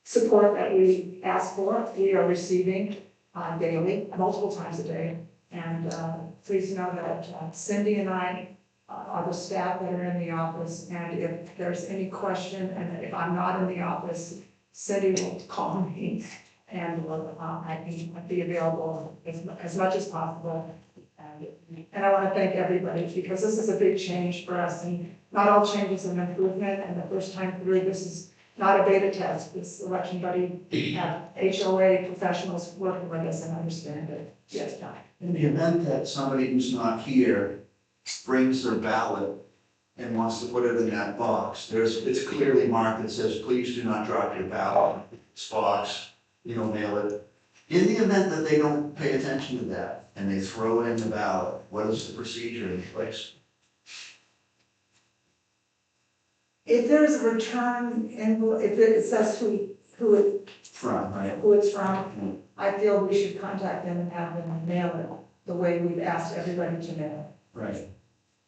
support that we ask for, we are receiving daily, multiple times a day. And please know that Cindy and I are the staff that are in the office, and if there's any question, and if I'm not in the office, Cindy will call me, and I can be available as much as possible. And I want to thank everybody, because this is a big change for us, and not all change is an improvement, and the first time through, this is not a beta test. This election buddy have HOA professionals working with us and understand it. Yes, John. In the event that somebody who's not here brings their ballot and wants to put it in that box, it's clearly marked that says, please do not drop your ballot in this box, mail it. In the event that they don't pay attention to that and they throw in the ballot, what is the procedure in place? If there's a return envelope, if it says who it's from, I feel we should contact them and have them mail it the way we've asked everybody to mail it. Right.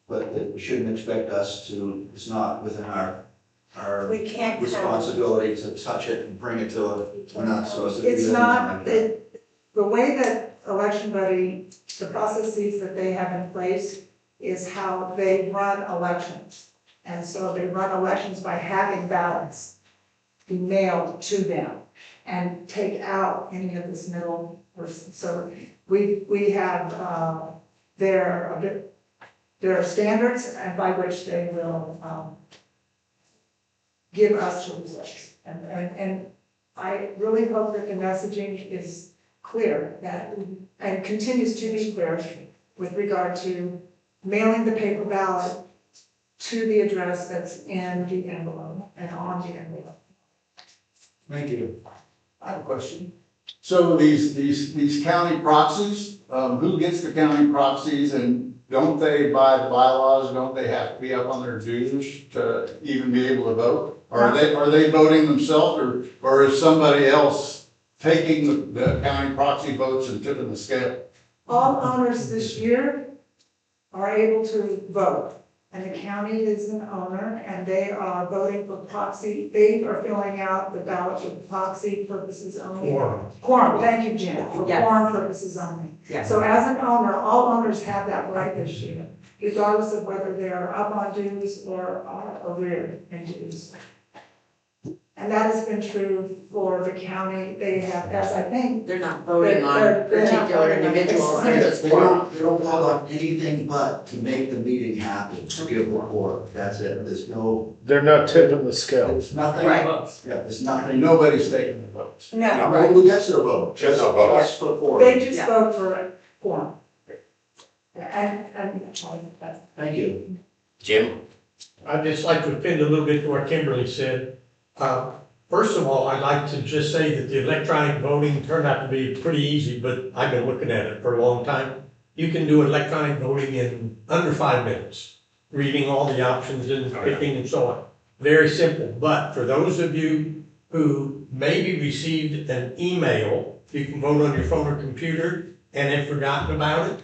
But we shouldn't expect us to, it's not within our We can't. responsibility to touch it and bring it to a, we're not supposed to do It's anything not, like that. the way that election buddy, the processes that they have in place is how they run elections. And so they run elections by having ballots be mailed to them and take out any of this middle person. So we have their standards and by which they will give us the results. And I really hope that the messaging is clear that, and continues to be clear with regard to mailing the paper ballot to the address that's in the envelope and on the envelope. Thank you. I have a question. So these county proxies, who gets the county proxies, and don't they, by the bylaws, don't they have to be up on their dues to even be able to vote? Or are they voting themselves, or is somebody else taking the county proxy votes and tipping the scale? All owners this year are able to vote. And the county is an owner, and they are voting for proxy. They are filling out the ballot for proxy purposes only. Quorum, thank you, Jen, for quorum purposes only. Yes. So as an owner, all owners have that right this year, regardless of whether they are up on dues or are arrear in dues. And that has been true for the county. They have, as I think, They're not voting on They're not particular voting on individuals, this. they're just. They don't vote on anything but to make the meeting happen, to give a quorum. That's it. There's no, They're not tipping the scale. there's nothing. Right. Yeah, there's nothing. Nobody's taking the votes. No, No, who gets their vote? Just a vote. Just for quorum. they just Yeah. vote for quorum. And that's. Thank you. Jim? I'd just like to append a little bit to what Kimberly said. First of all, I'd like to just say that the electronic voting turned out to be pretty easy, but I've been looking at it for a long time. You can do electronic voting in under 5 minutes, reading all the options and picking and so on. Very simple, but for those of you who maybe received an email, you can vote on your phone or computer and have forgotten about it.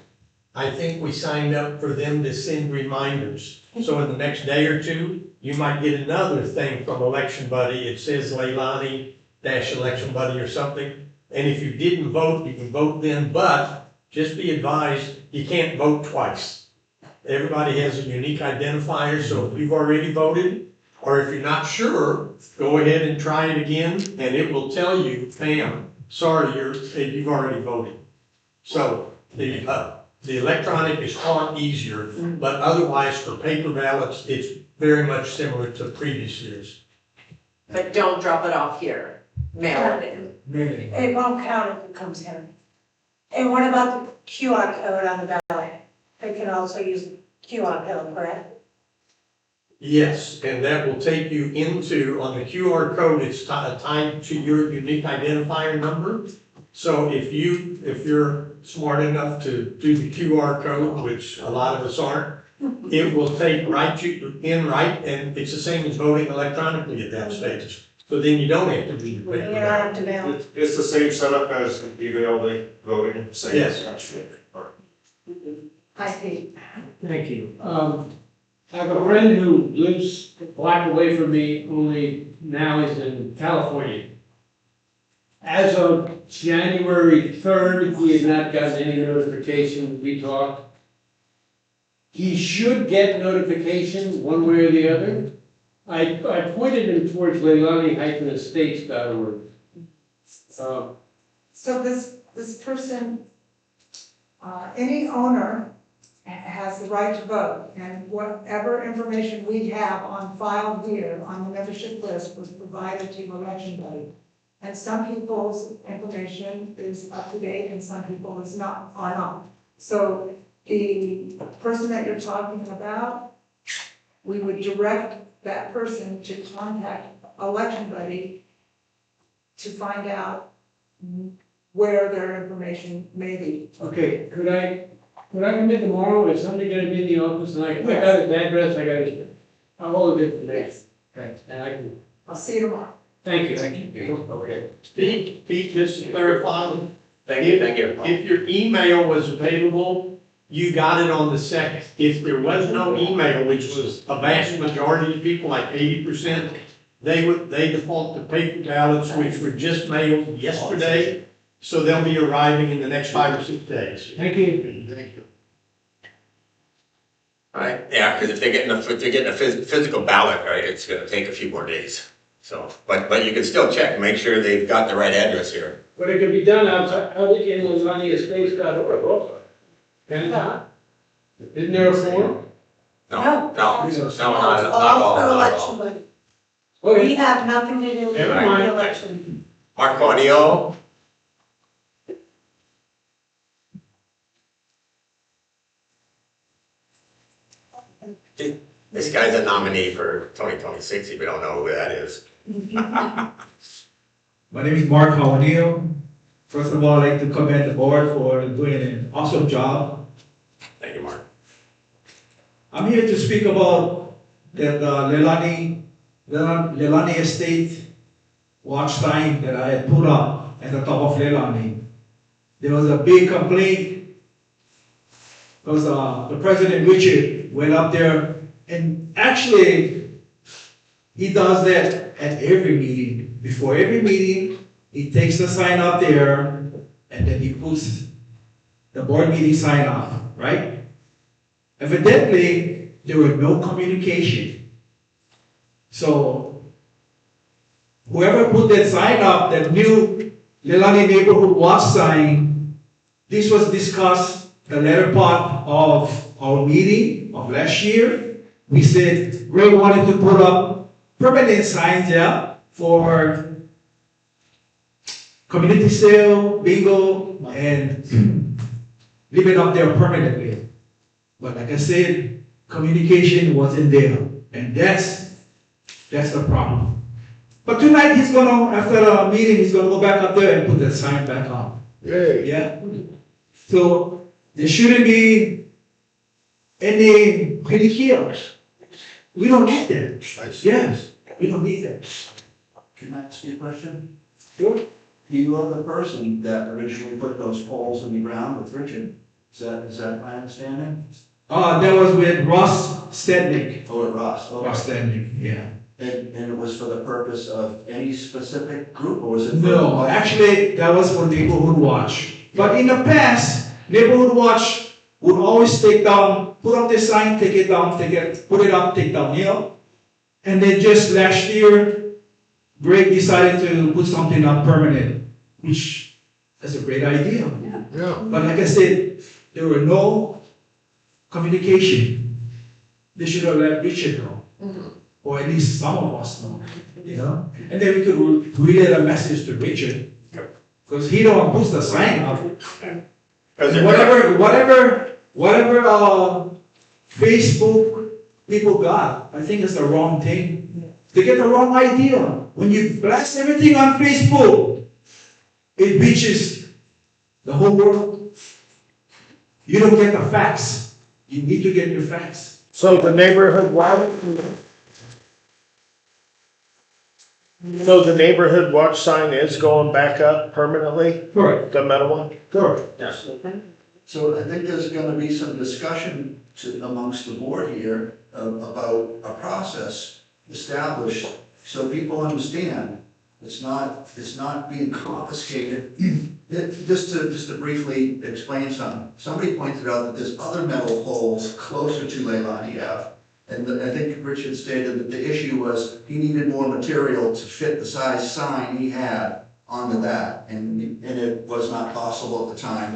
I think we signed up for them to send reminders. So in the next day or two, you might get another thing from Election Buddy. It says Leilani-Election Buddy or something. And if you didn't vote, you can vote then, but just be advised, you can't vote twice. Everybody has a unique identifier, so if you've already voted, or if you're not sure, go ahead and try it again, and it will tell you, bam, sorry, you've already voted. So the electronic is far easier, but otherwise for paper ballots, it's very much similar to previous years. But don't drop it off here, mail it in. it won't count if it comes here. And what about the QR code on the ballot? They can also use QR code, correct? Yes, and that will take you into, on the QR code, it's tied to your unique identifier number. So if you're smart enough to do the QR code, which a lot of us aren't, it will take you in right, and it's the same as voting electronically at that stage. So then you don't have to do the You paper don't ballot. have to mail. It's the same setup as email voting, same. Yes. I hate. Thank you. I have a friend who lives a block away from me, only now he's in California. As of January 3rd, he has not gotten any notification, we talked. He should get notification one way or the other. I pointed him towards Leilani-Estates.org. So this person, any owner has the right to vote, and whatever information we have on file here on the membership list was provided to election day. And some people's information is up to date and some people are not. So the person that you're talking about, we would direct that person to contact Election Buddy to find out where their information may be. Okay, could I come in tomorrow? Is somebody gonna be in the office and I got his address, I got his, all of it today. Yes. Okay, and I can, I'll see you tomorrow. thank you. Okay. Pete, just to clarify, Thank you, thank you. if your email was available, you got it on the second. If there was no email, which was a vast majority of people, like 80%, they default to paper ballots, which were just mailed yesterday. So they'll be arriving in the next 5 or 6 days. Thank you. Thank you. Right, yeah, because if they're getting a physical ballot, right, it's gonna take a few more days. So, but you can still check, make sure they've got the right address here. But it can be done outside, out in Leilani Estates.org also. Can it not? Isn't there a form? No, not all, All not for all. election, but Okay. we have nothing to do with Never the mind. election. Mark Audio. This guy's a nominee for 2026, if you don't know who that is. My name is Mark Hawanio. First of all, I'd like to commend the board for doing an awesome job. Thank you, Mark. I'm here to speak about the Leilani Estate watch sign that I had put up at the top of Leilani. There was a big complaint because the President Richard went up there, and actually he does that at every meeting. Before every meeting, he takes the sign up there and then he puts the board meeting sign up, right? Evidently, there was no communication. So whoever put that sign up, that new Leilani Neighborhood Watch sign, this was discussed the latter part of our meeting of last year. We said Ray wanted to put up permanent signs there for community sale, bingo, and leave it up there permanently. But like I said, communication wasn't there, and that's the problem. But tonight he's gonna, after the meeting, he's gonna go back up there and put that sign back up. Yeah. So there shouldn't be any kiosks. We don't need that. Yes, we don't need that. Can I ask you a question? Sure. You are the person that originally put those poles in the ground with Richard. Is that my understanding? That was with Ross Stednick. Oh, at Ross, okay. Ross Stednick, yeah. And it was for the purpose of any specific group, or was it? No, actually, that was for Neighborhood Watch. But in the past, Neighborhood Watch would always take down, put up the sign, take it down, put it up, take down, you know? And then just last year, Greg decided to put something up permanent, which is a great idea. Yeah. But like I said, there were no communication. They should have let Richard know. Or at least some of us know, you know? And then we could relay the message to Richard. Because he don't push the sign up. And whatever Facebook people got, I think it's the wrong thing. They get the wrong idea. When you blast everything on Facebook, it reaches the whole world. You don't get the facts. You need to get your facts. So the neighborhood watch? So the neighborhood watch sign is going back up permanently? Correct. The metal one? Correct. Yes. So I think there's gonna be some discussion amongst the board here about a process established so people understand it's not being confiscated. Just to briefly explain something, somebody pointed out that there's other metal poles closer to Leilani Ave. And I think Richard stated that the issue was he needed more material to fit the size sign he had onto that, and it was not possible at the time.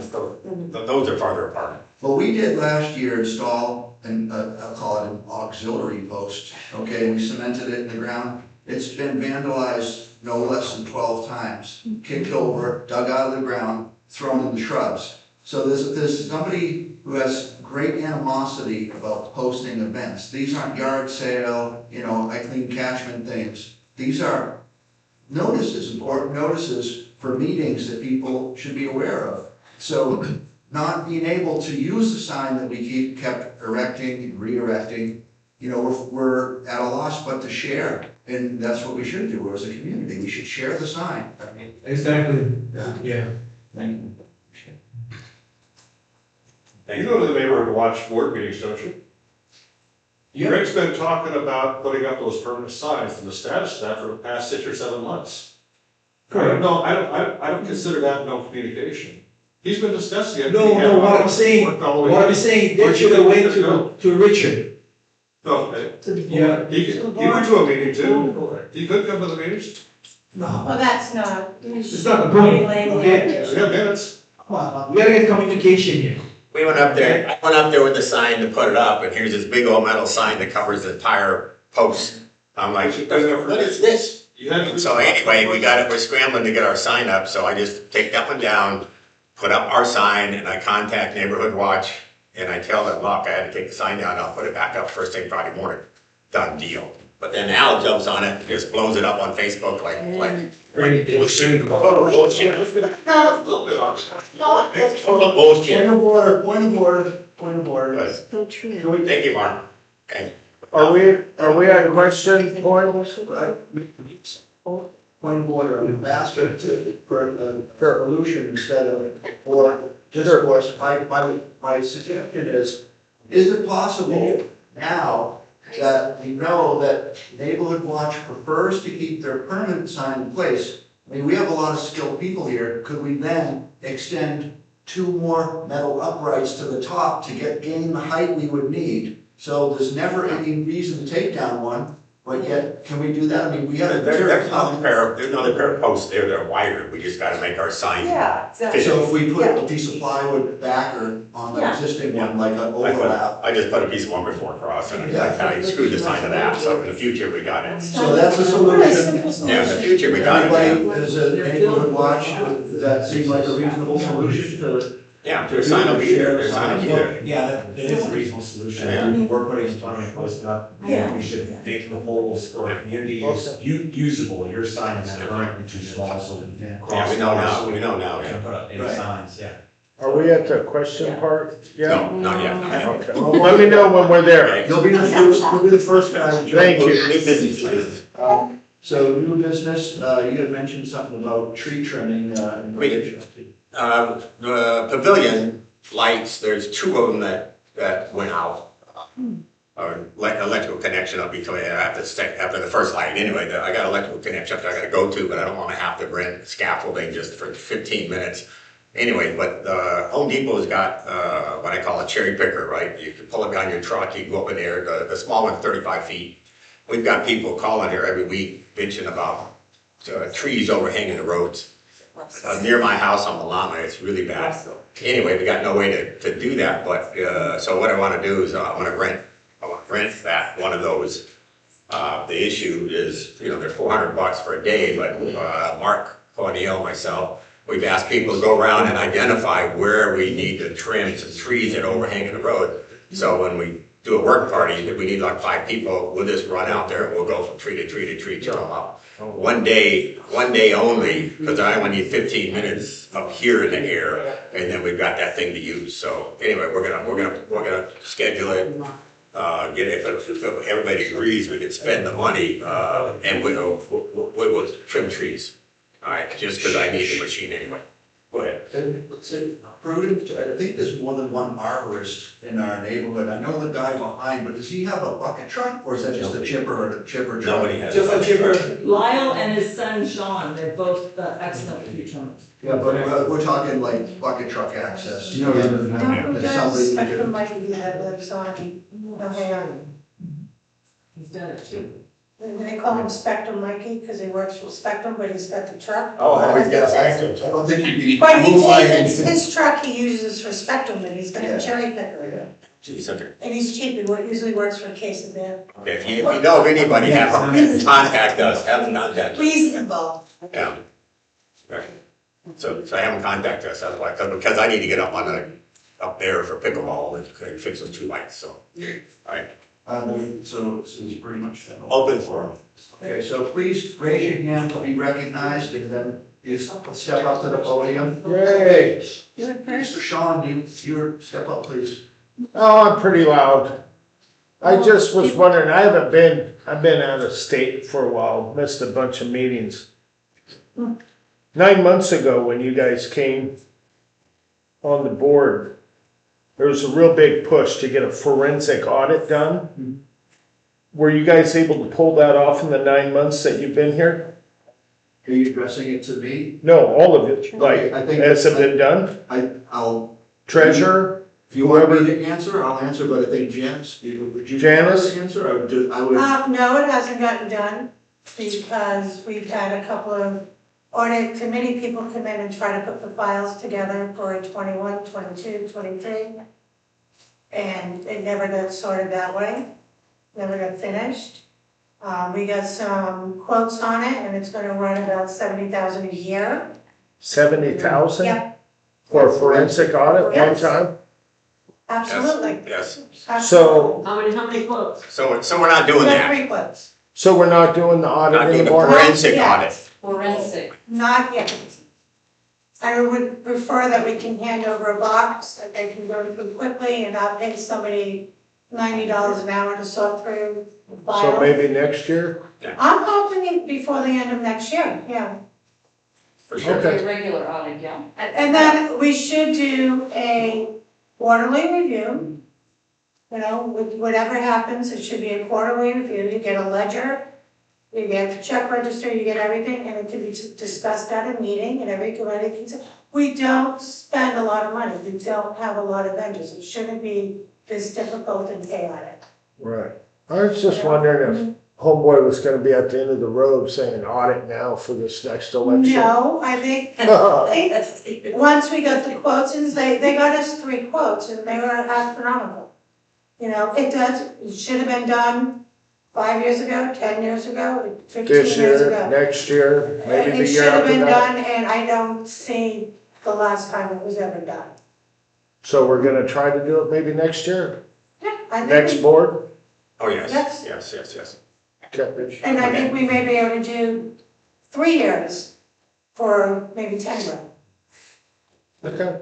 Those are farther apart. What we did last year, install I'll call it an auxiliary post, okay, we cemented it in the ground. It's been vandalized no less than 12 times, kicked over, dug out of the ground, thrown in the shrubs. So there's somebody who has great animosity about posting events. These aren't yard sale, I clean catchment things. These are notices, important notices for meetings that people should be aware of. So not being able to use the sign that we kept erecting and re-erecting, we're at a loss but to share. And that's what we should do as a community. We should share the sign. Exactly, Yeah. yeah. Thank you. You go to the neighborhood watch board meetings, don't you? Greg's been talking about putting up those permanent signs and the status of that for the past 6 or 7 months. Correct. No, I don't consider that no communication. He's been discussing it. No, what I'm saying, they should have went to Richard. Okay. Yeah. He went to a meeting too. He couldn't come to the meetings. No, Well, that's not. it's not the point, okay? We have minutes. Well, we gotta get communication here. We went up there, I went up there with the sign to put it up, and here's this big old metal sign that covers the entire post. I'm like, what is this? You had to. So anyway, we're scrambling to get our sign up, so I just take that one down, put up our sign, and I contact Neighborhood Watch, and I tell them, look, I had to take the sign down, I'll put it back up first thing Friday morning. Done deal. But then Al jumps on it, and just blows it up on Facebook like bullshit. Total bullshit. Total bullshit. Point of order. So true. Thank you, Mark. Okay. Are we at question point? Point of order, I'm asking for a solution instead of for discourse. My suggestion is it possible now that we know that Neighborhood Watch prefers to keep their permanent sign in place? I mean, we have a lot of skilled people here. Could we then extend 2 more metal uprights to the top to gain the height we would need? So there's never any reason to take down one, but yet, can we do that? I mean, we got to. There's another pair of posts there that are wider, we just gotta make our sign. Yeah, exactly. So if we put a piece of plywood backer on the existing one, like an overlap. I just put a piece of one before across, and I screwed the sign to that, so in the future we got it. So that's a solution. Yeah, in the future we got it. Everybody, as a Neighborhood Watch, does that seem like a reasonable solution to? Yeah, their sign will be there, their sign will be there. Yeah, that is a reasonable solution. Yeah. We're putting permanent posting up. Yeah. We should make the whole square community usable. Your sign is currently too small, so. Yeah, we know now, Can yeah. put up any Right. signs, yeah. Are we at the question part? Yeah. No, not yet. Okay, well, let me know when we're there. You'll be the first guy. Thank you. New business, please. So new business, you had mentioned something about tree trimming, in relation to. The pavilion lights, there's 2 of them that went out. Or electrical connection up until after the first light. Anyway, I got electrical connection up there I gotta go to, but I don't wanna have to rent scaffolding just for 15 minutes. Anyway, but Home Depot's got what I call a cherry picker, right? You can pull it behind your truck, you can go up in there, the small one's 35 feet. We've got people calling here every week bitching about trees overhanging the roads. Near my house on Malama, it's really bad. Anyway, we got no way to do that, but so what I wanna do is I wanna rent that, one of those. The issue is, they're $400 for a day, but Mark, O'Neill, myself, we've asked people to go around and identify where we need to trim some trees that overhang the road. So when we do a work party, if we need like 5 people, we'll just run out there and we'll go from tree to tree to tree, trim them up. One day only, because I only need 15 minutes up here in the air, and then we've got that thing to use. So anyway, we're gonna schedule it. Get it, if everybody agrees, we can spend the money, and we'll trim trees. All right, just because I need the machine anyway. Go ahead. And let's say, prudent, I think there's more than one arborist in our neighborhood. I know the guy behind, but does he have a bucket truck, or is that just a chipper or a chipper truck? Nobody has. Just a chipper. Lyle and his son Sean, they're both excellent tree trimmers. Yeah, but we're talking like bucket truck access. Who That does somebody spectrum like you have that's on the hand? He's done it too. They call him Spectrum Mikey because he works for Spectrum, but he's got the truck. Oh, I yes. don't think you'd be. But moonlighting. his truck he uses for Spectrum, and he's got Yeah. a cherry picker. Geez, okay. And he's cheap, he usually works for Case of Beer. If you know of anybody, have them contact us, have them contact us. Reasonable. Yeah. Right. So have them contact us, otherwise, because I need to get up there for pickleball and fix those 2 lights, so. All right, So it's pretty much that. open for them. Okay, so please raise your hand to be recognized, and then you step up to the podium. Yay. Mr. Sean, you step up, please. Oh, I'm pretty loud. I just was wondering, I've been out of state for a while, missed a bunch of meetings. 9 months ago, when you guys came on the board, there was a real big push to get a forensic audit done. Were you guys able to pull that off in the 9 months that you've been here? Are you addressing it to me? No, all of it, like, I think- has it been done? I'll, Treasurer? if you want me to answer, I'll answer, but I think Janice, would you? Janice? Answer, I would. No, it hasn't gotten done because we've had a couple of audit committee people come in and try to put the files together for 21, 22, 23. And it never got sorted that way, never got finished. We got some quotes on it and it's gonna run about 70,000 a year. 70,000? Yeah. For a forensic audit one Yes. time? Absolutely. Yes, So, How many quotes? so we're not doing We got that, 3 quotes. so we're not doing the audit not doing the anymore? forensic Yeah. audit. Forensic. Not yet. I would prefer that we can hand over a box that they can go through quickly and not pay somebody $90 an hour to sort through the So file. maybe next year? I'm hoping it before the end of next year, yeah. For sure. Okay. A regular audit, yeah. And then we should do a quarterly review. You know, with whatever happens, it should be a quarterly review. You get a ledger, you get the check register, you get everything, and it can be discussed at a meeting, and every committee can say, we don't spend a lot of money, we don't have a lot of vendors, it shouldn't be this difficult and chaotic. Right. I was just wondering if homeboy was gonna be at the end of the road saying audit now for this next election. No, I think, once we got the quotes, and they got us 3 quotes, and they were astronomical. You know, it should have been done 5 years ago, 10 years ago, 15 This years year, ago. next year, maybe the It year should have after been that. done, and I don't see the last time it was ever done. So we're gonna try to do it maybe next year, Yeah, I think next we- board? Oh, yes, Yes. yes. Okay. And I think we may be able to do 3 years for maybe 10 grand. Okay,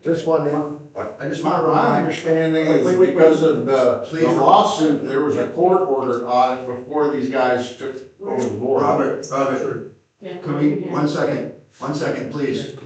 just wondering. I just want to My remind. understanding is Wait, because of the Please. lawsuit, there was a court ordered audit before these guys took over the board. Robert, can we, 1 second, please.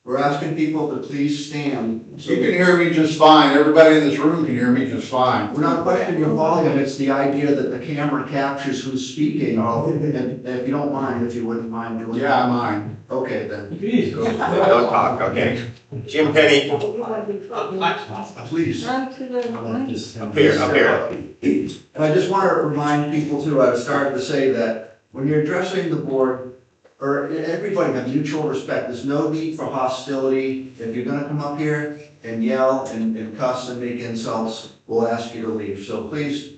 We're asking people to please stand. You can hear me just fine, everybody in this room can hear me just fine. We're not questioning your volume, it's the idea that the camera captures who's speaking. And if you don't mind, if you wouldn't mind doing that. Yeah, mine. Okay, then. Don't talk, okay. Jim Penny, Please. Run to the. up here. And I just want to remind people too, I started to say that when you're addressing the board, or everybody have mutual respect, there's no need for hostility. If you're gonna come up here and yell and cuss and make insults, we'll ask you to leave. So please,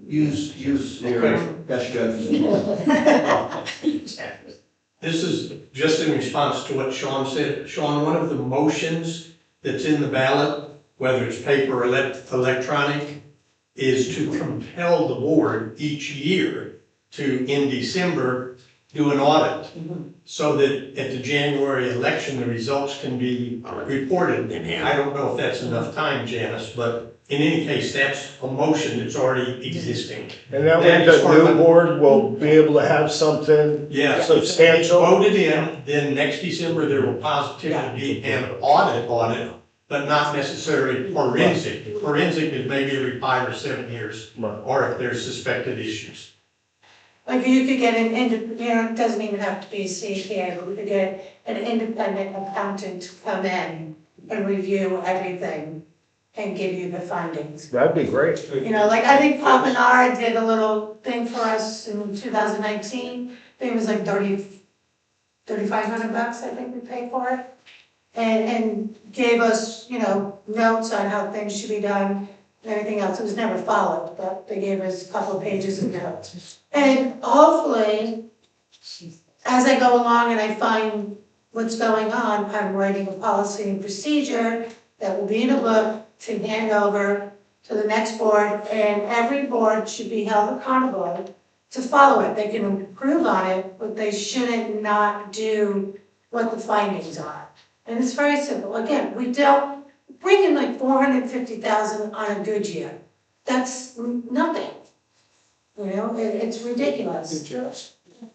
use your best judgment. This is just in response to what Sean said. Sean, one of the motions that's in the ballot, whether it's paper or electronic, is to compel the board each year to, in December, do an audit. So that at the January election, the results can be reported. I don't know if that's enough time, Janice, but in any case, that's a motion that's already existing. And that way the new board will be able to have something Yeah. substantial. Voted in, then next December, there will positively be an audit on it, but not necessarily forensic. Forensic is maybe every 5 or 7 years, or if there's suspected issues. Like you could get it doesn't even have to be a CPA, but we could get an independent accountant to come in and review everything and give you the findings. That'd be great. You know, like, I think Pop and Ara did a little thing for us in 2019, I think it was like $3,500, I think we paid for it. And gave us, you know, notes on how things should be done and everything else. It was never followed, but they gave us a couple of pages of notes. And hopefully, as I go along and I find what's going on, I'm writing a policy and procedure that will be in a book to hand over to the next board, and every board should be held accountable to follow it. They can improve on it, but they shouldn't not do what the findings are. And it's very simple. Again, we don't bring in like 450,000 on a good year. That's nothing. You know, it's ridiculous.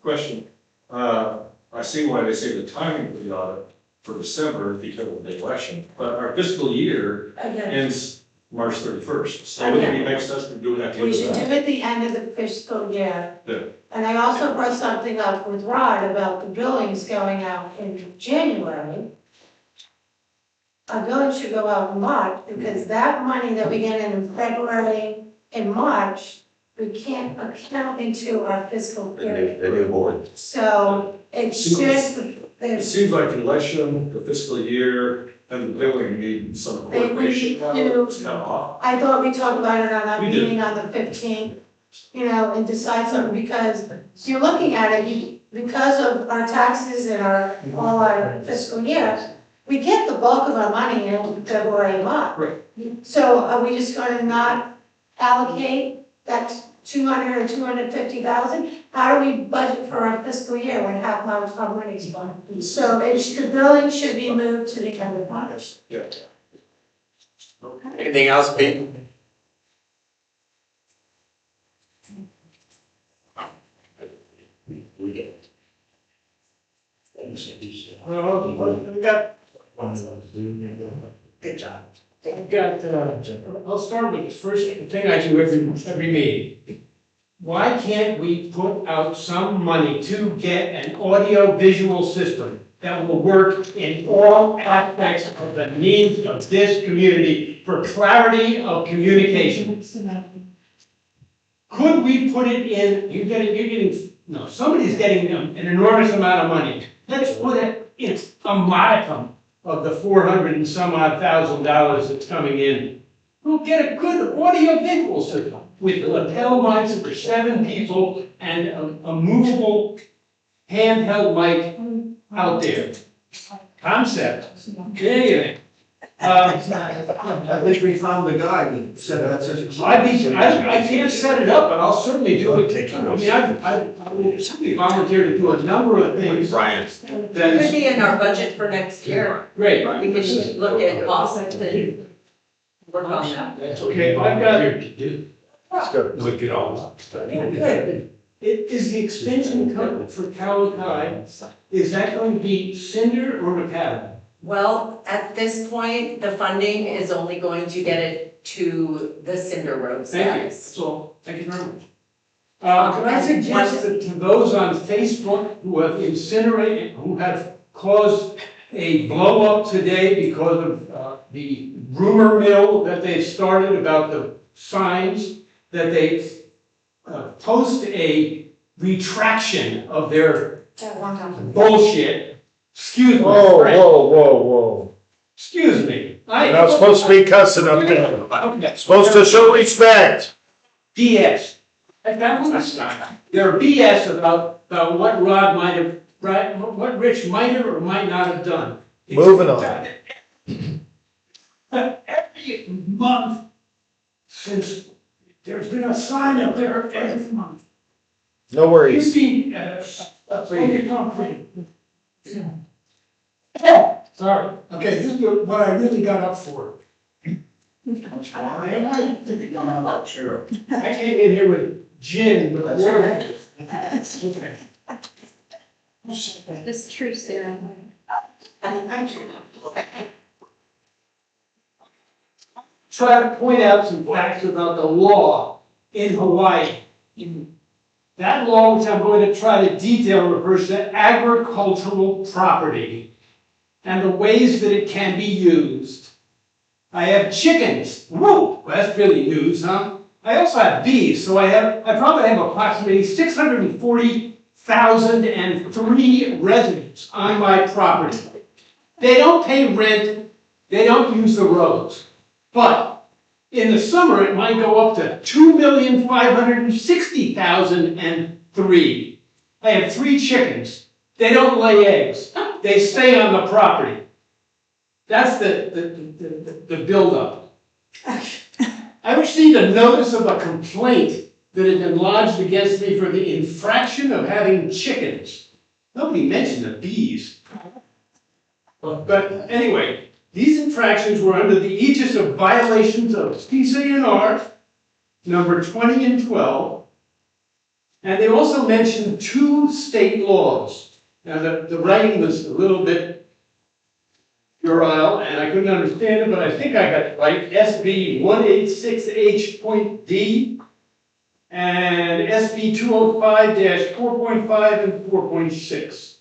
Question, I see why they say the timing of the audit for December because of the election, but our fiscal year Again, ends March 31st. So it would make sense to do it at the we end should of do that. it at the end of the fiscal year. Yeah. And I also brought something up with Rod about the billings going out in January. Our billing should go out in March, because that money that we get in February and March, we can't account into our fiscal period. The new board. So it should, It there's, seems like the election, the fiscal year, and the billing need some They coordination. need to- It's kind of off. I thought we talked about it on our We did. meeting on the 15th, you know, and decide something, because you're looking at it, because of our taxes and all our fiscal year, we get the bulk of our money in February and March. Right. So are we just gonna not allocate that 200 or 250,000? How do we budget for our fiscal year when half our money's gone? So the billing should be moved to the end of March. Yeah. Anything else, Pete? We got. Good job. I've got, I'll start with the first thing I do every meeting. Why can't we put out some money to get an audio visual system that will work in all aspects of the needs of this community for clarity of communication? Could we put it in, somebody's getting an enormous amount of money. Let's put it in a modicum of the 400 and some odd $1,000 that's coming in. We'll get a good audio visual system with lapel mics for 7 people and a movable handheld mic out there. Concept. Anything. I think we found the guy who said that's his. I can't set it up, but I'll certainly do it. I mean, I will certainly volunteer to do a number of things. Brian. Could That's be in our budget for next year. great. We could look at costs and work on that. Okay, I've got, Let's go. Look it all. is the extension cut for Calachi, is that going to be cinder or macadam? Well, at this point, the funding is only going to get it to the cinder road Thank you, status. that's all, thank you very much. Can I suggest that to those on Facebook who have incinerated, who have caused a blow up today because of the rumor mill that they've started about the signs, that they post a retraction of their bullshit. Excuse me. Whoa. Excuse me. You're not supposed to be cussing up there. Okay. Supposed to show respect. BS. They're BS about what Rod might have, what Rich might have or might not have done. Moving on. Every month since there's been a sign up there every month. No worries. Sorry. Okay, this is what I really got up for. I came in here with gin, with water. Okay. That's true, Sarah. Try to point out some facts about the law in Hawaii. That law, which I'm going to try to detail, refers to agricultural property and the ways that it can be used. I have chickens. Whoa, that's really news, huh? I also have bees, so I probably have approximately 640,003 residents on my property. They don't pay rent, they don't use the roads. But in the summer, it might go up to 2,560,003. I have 3 chickens. They don't lay eggs. They stay on the property. That's the buildup. I received a notice of a complaint that had been lodged against me for the infraction of having chickens. Nobody mentioned the bees. But anyway, these infractions were under the aegis of violations of CCNR number 20 and 12. And they also mentioned 2 state laws. Now, the writing was a little bit puerile, and I couldn't understand it, but I think I got it right. SB 186H.D and SB 205-4.5 and 4.6.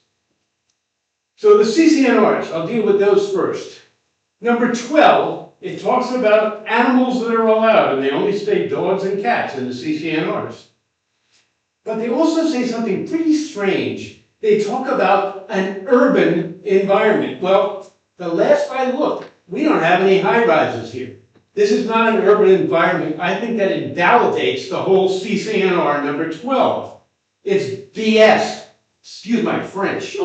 So the CCNRs, I'll deal with those first. Number 12, it talks about animals that are allowed, and they only state dogs and cats in the CCNRs. But they also say something pretty strange. They talk about an urban environment. Well, the last I looked, we don't have any high-rises here. This is not an urban environment. I think that invalidates the whole CCNR number 12. It's BS. Excuse my French.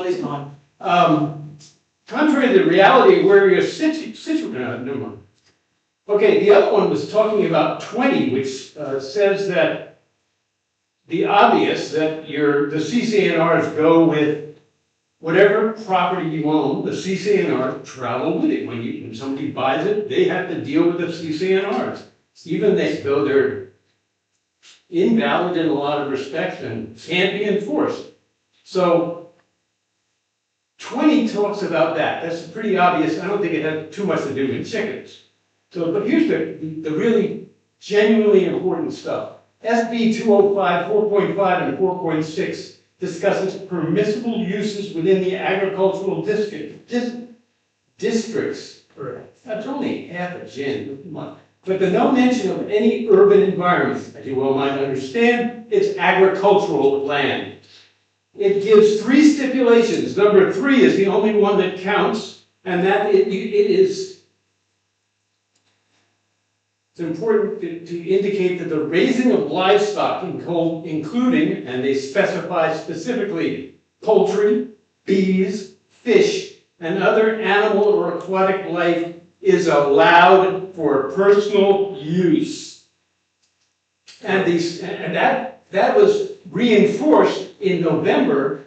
Contrary to the reality where you're situated, never mind. Okay, the other one was talking about 20, which says that the obvious that the CCNRs go with whatever property you own, the CCNR travel with it. When somebody buys it, they have to deal with the CCNRs, even though they're invalid in a lot of respects and can't be enforced. So 20 talks about that. That's pretty obvious. I don't think it has too much to do with chickens. So, but here's the really genuinely important stuff. SB 205, 4.5, and 4.6 discusses permissible uses within the agricultural districts. That's only half a gin. But the no mention of any urban environment, as you well might understand, it's agricultural land. It gives 3 stipulations. Number 3 is the only one that counts, and that it's important to indicate that the raising of livestock, including, and they specify specifically, poultry, bees, fish, and other animal or aquatic life is allowed for personal use. And that was reinforced in November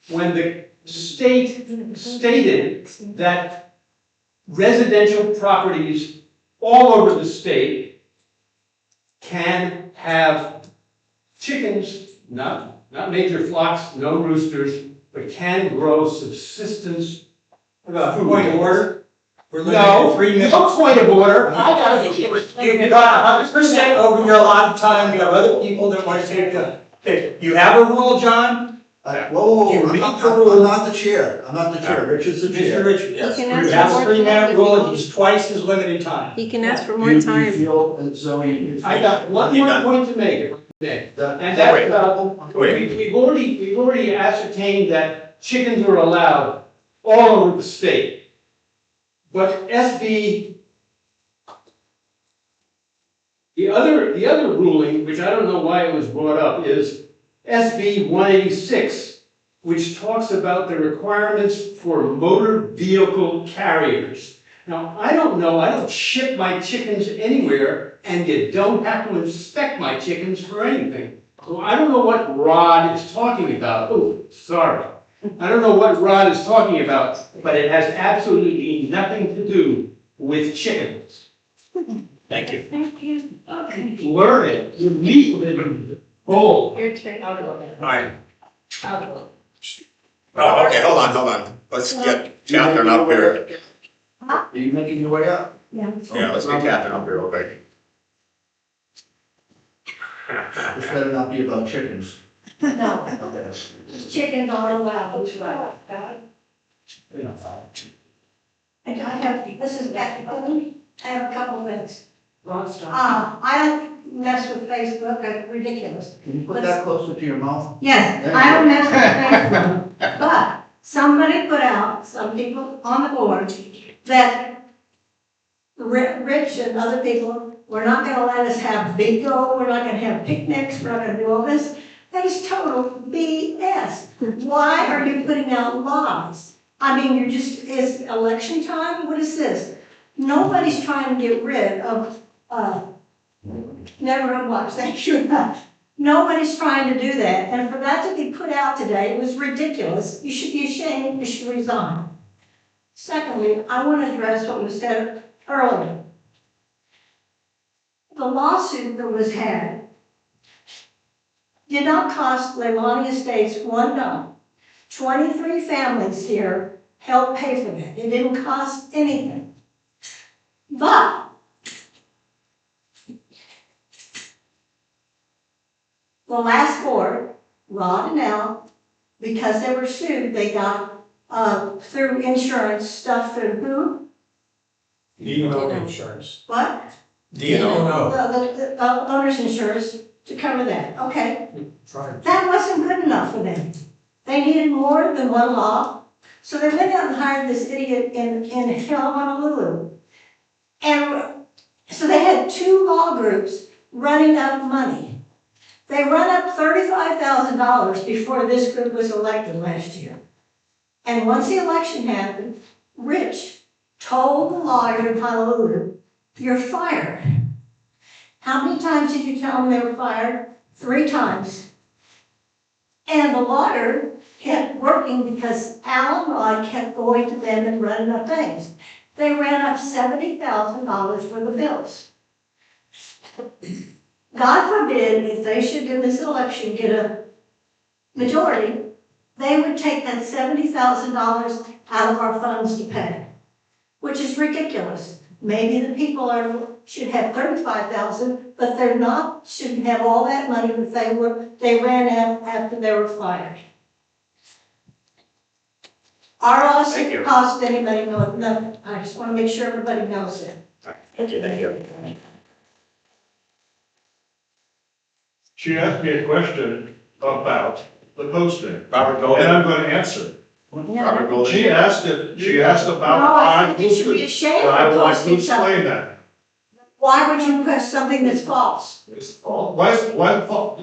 when the state stated that residential properties all over the state can have chickens, not major flocks, no roosters, but can grow subsistence. Point of order? We're limited No, to 3 minutes. no point of order. I gotta You got 100% over your allotted time, you have other people that want to take the, you have a rule, John? Whoa, I'm not the chair. I'm not the chair. Richard's the Mr. chair. Richard, You can you ask have for a more 3-minute time. rule, and he's twice his limited time. He can ask for more You time. feel as though you. got one more point to make today. And that's about, we've already ascertained that chickens are allowed all over the state. But the other ruling, which I don't know why it was brought up, is SB 186, which talks about the requirements for motor vehicle carriers. Now, I don't ship my chickens anywhere, and you don't have to inspect my chickens for anything. So I don't know what Rod is talking about. Oh, sorry. I don't know what Rod is talking about, but it has absolutely nothing to do with chickens. Thank you. Thank you. Okay. Learn it. You meet with it. Oh. Your turn. All right. Oh, okay, hold on. Let's get Catherine up here. Are you making your way up? Yeah. Yeah, let's get Catherine up here real quick. This better not be about chickens. No, Okay. chickens are allowed. And I have, this is Becky. I have a couple things. Wrong stuff. I don't mess with Facebook, that's ridiculous. Can you put that closer to your mouth? Yes, I don't mess with Facebook, but somebody put out, some people on the board, that Rich and other people, we're not gonna let us have bingo, we're not gonna have picnics, we're not gonna do all this. That is total BS. Why are you putting out lies? I mean, it's election time, what is this? Nobody's trying to get rid of, neighborhood watch, thank you. Nobody's trying to do that, and for that to be put out today was ridiculous. You should be ashamed, you should resign. Secondly, I want to address what was said earlier. The lawsuit that was had did not cost Leilani Estates $1. 23 families here helped pay for that. It didn't cost anything. But the last board, Rod and Al, because they were sued, they got through insurance stuff through who? D&O insurance. What? D&O. The owner's insurance to cover that. Okay. Tried. That wasn't good enough for them. They needed more than one law. So they went out and hired this idiot in Honolulu. And so they had 2 law groups running up money. They run up $35,000 before this group was elected last year. And once the election happened, Rich told the lawyer in Honolulu, "You're fired." How many times did you tell them they were fired? 3 times. And the lawyer kept working because Al and Rod kept going to them and running up things. They ran up $70,000 for the bills. God forbid if they should in this election get a majority, they would take that $70,000 out of our funds to pay, which is ridiculous. Maybe the people should have $35,000, but they're not, shouldn't have all that money that they ran out after they were fired. Our loss didn't cost anybody nothing. I just want to make sure everybody knows that. Thank you. She asked me a question about the posting, Robert and Golden. I'm going to answer. Robert Golden. She asked about No, I why think you should be posted, ashamed and I of would like to posting explain something. that. Why would you post something that's false?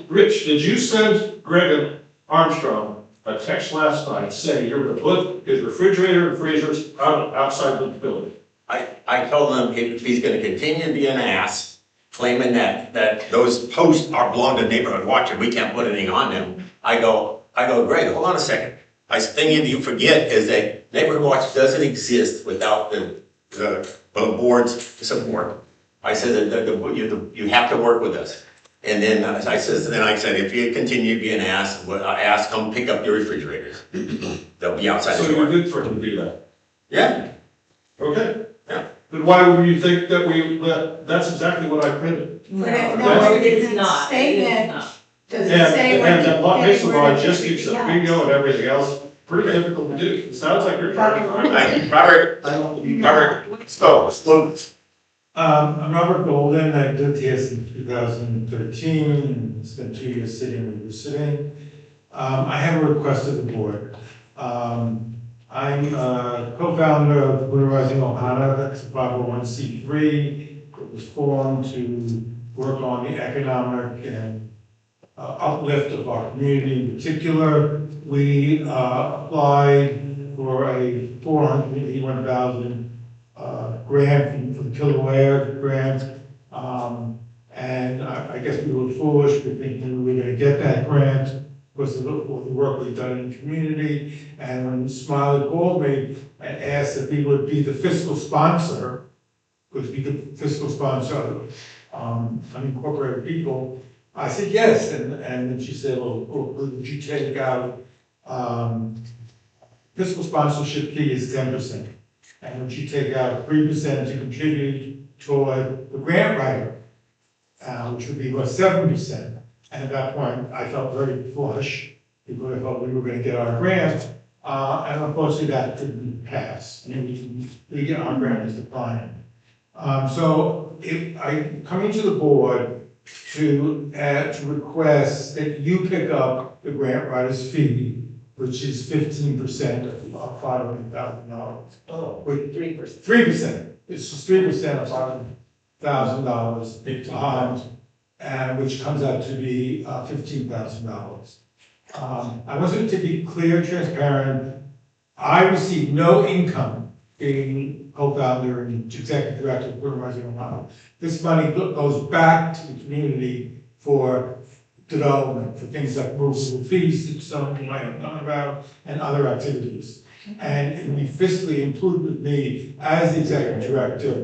Rich, did you send Greg Armstrong a text last night saying you're gonna put his refrigerator and freezers outside the building? I told him if he's gonna continue to be an ass, claiming that those posts belong to Neighborhood Watch and we can't put anything on them, I go, Greg, hold on a second. The thing you forget is that Neighborhood Watch doesn't exist without the board's support. I said that you have to work with us. And then I said, if you continue to be an ass, come pick up your refrigerators. They'll be outside So the you door. did for him to do that? Yeah, Okay. Yeah. Then why would you think that's exactly what I printed? No, it is not. Statement. Does it And say that what Mason where law it just is? keeps the Yeah. bingo and everything else pretty difficult to do. It sounds like you're trying to find. Robert, slow. I'm Robert Golden, I lived here since 2013, and spent 2 years sitting where you're sitting. I have a request of the board. I'm a co-founder of Blue Rising Ohana, that's a 501c3. It was formed to work on the economic and uplift of our community in particular. We applied for a $481,000 grant for the Kilauea grant. And I guess we were foolish for thinking we were gonna get that grant because of the work we've done in the community. And when Smiley called me and asked if he would be the fiscal sponsor, because we could fiscal sponsor unincorporated people, I said yes. And then she said, well, would you take out, fiscal sponsorship fee is 10%. And would you take out 3% to contribute toward the grant writer, which would be about 7%. And at that point, I felt very flush because I thought we were going to get our grant. And unfortunately, that didn't pass. And we get our grant is declining. So if I'm coming to the board to request that you pick up the grant writer's fee, which is 15% of $500,000. Oh, Wait, 3%. 3%, it's just 3% of $500,000, and which comes out to be $15,000. I wanted to be clear, transparent. I receive no income being co-founder and executive director of Porter Rising Ohio. This money goes back to the community for development, for things like movable fees that some of you might have known about, and other activities. And it would be fiscally included me as the executive director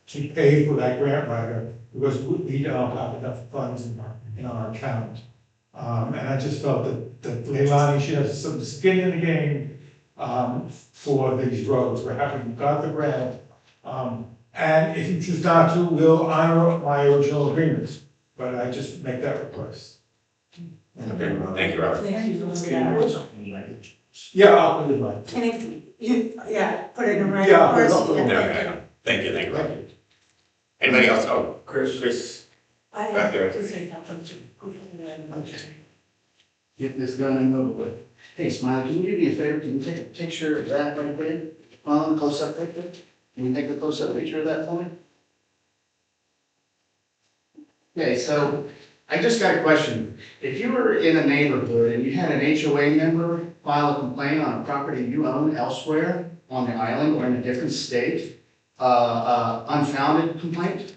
to pay for that grant writer, because we don't have enough funds in our account. And I just felt that Leilani should have some skin in the game for these roads. We're happy we got the grant. And if you choose not to, we'll honor my original agreements. But I just make that request. Okay, thank you, Robert. Thank you for that. Yeah, I'll put it in. And if you, put it in writing Yeah, first. I'll put it in. Okay, thank you, Robert. Anybody else? Oh, Chris. I Back have there. to say something. Get this done and over with. Hey, Smiley, can you do me a favor? Can you take a picture of that right there? On close-up right there? Can you take a close-up picture of that for me? Okay, so I just got a question. If you were in a neighborhood and you had an HOA member file a complaint on a property you own elsewhere on the island or in a different state, unfounded complaint,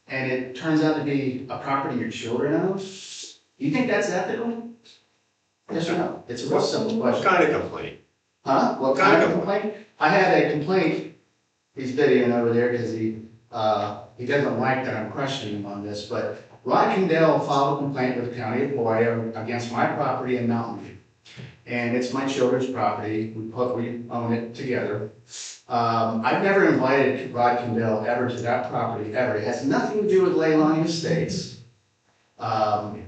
and it turns out to be a property your children own, you think that's ethical? Yes or no? It's a real simple What question. kind of complaint? Huh? What kind of complaint? I had a complaint, he's videoing over there because he doesn't like that I'm questioning him on this, but Rod Kendall filed a complaint with the county of Hawaii against my property in Mountain View. And it's my children's property, we own it together. I've never invited Rod Kendall ever to that property, ever. It has nothing to do with Leilani Estates. I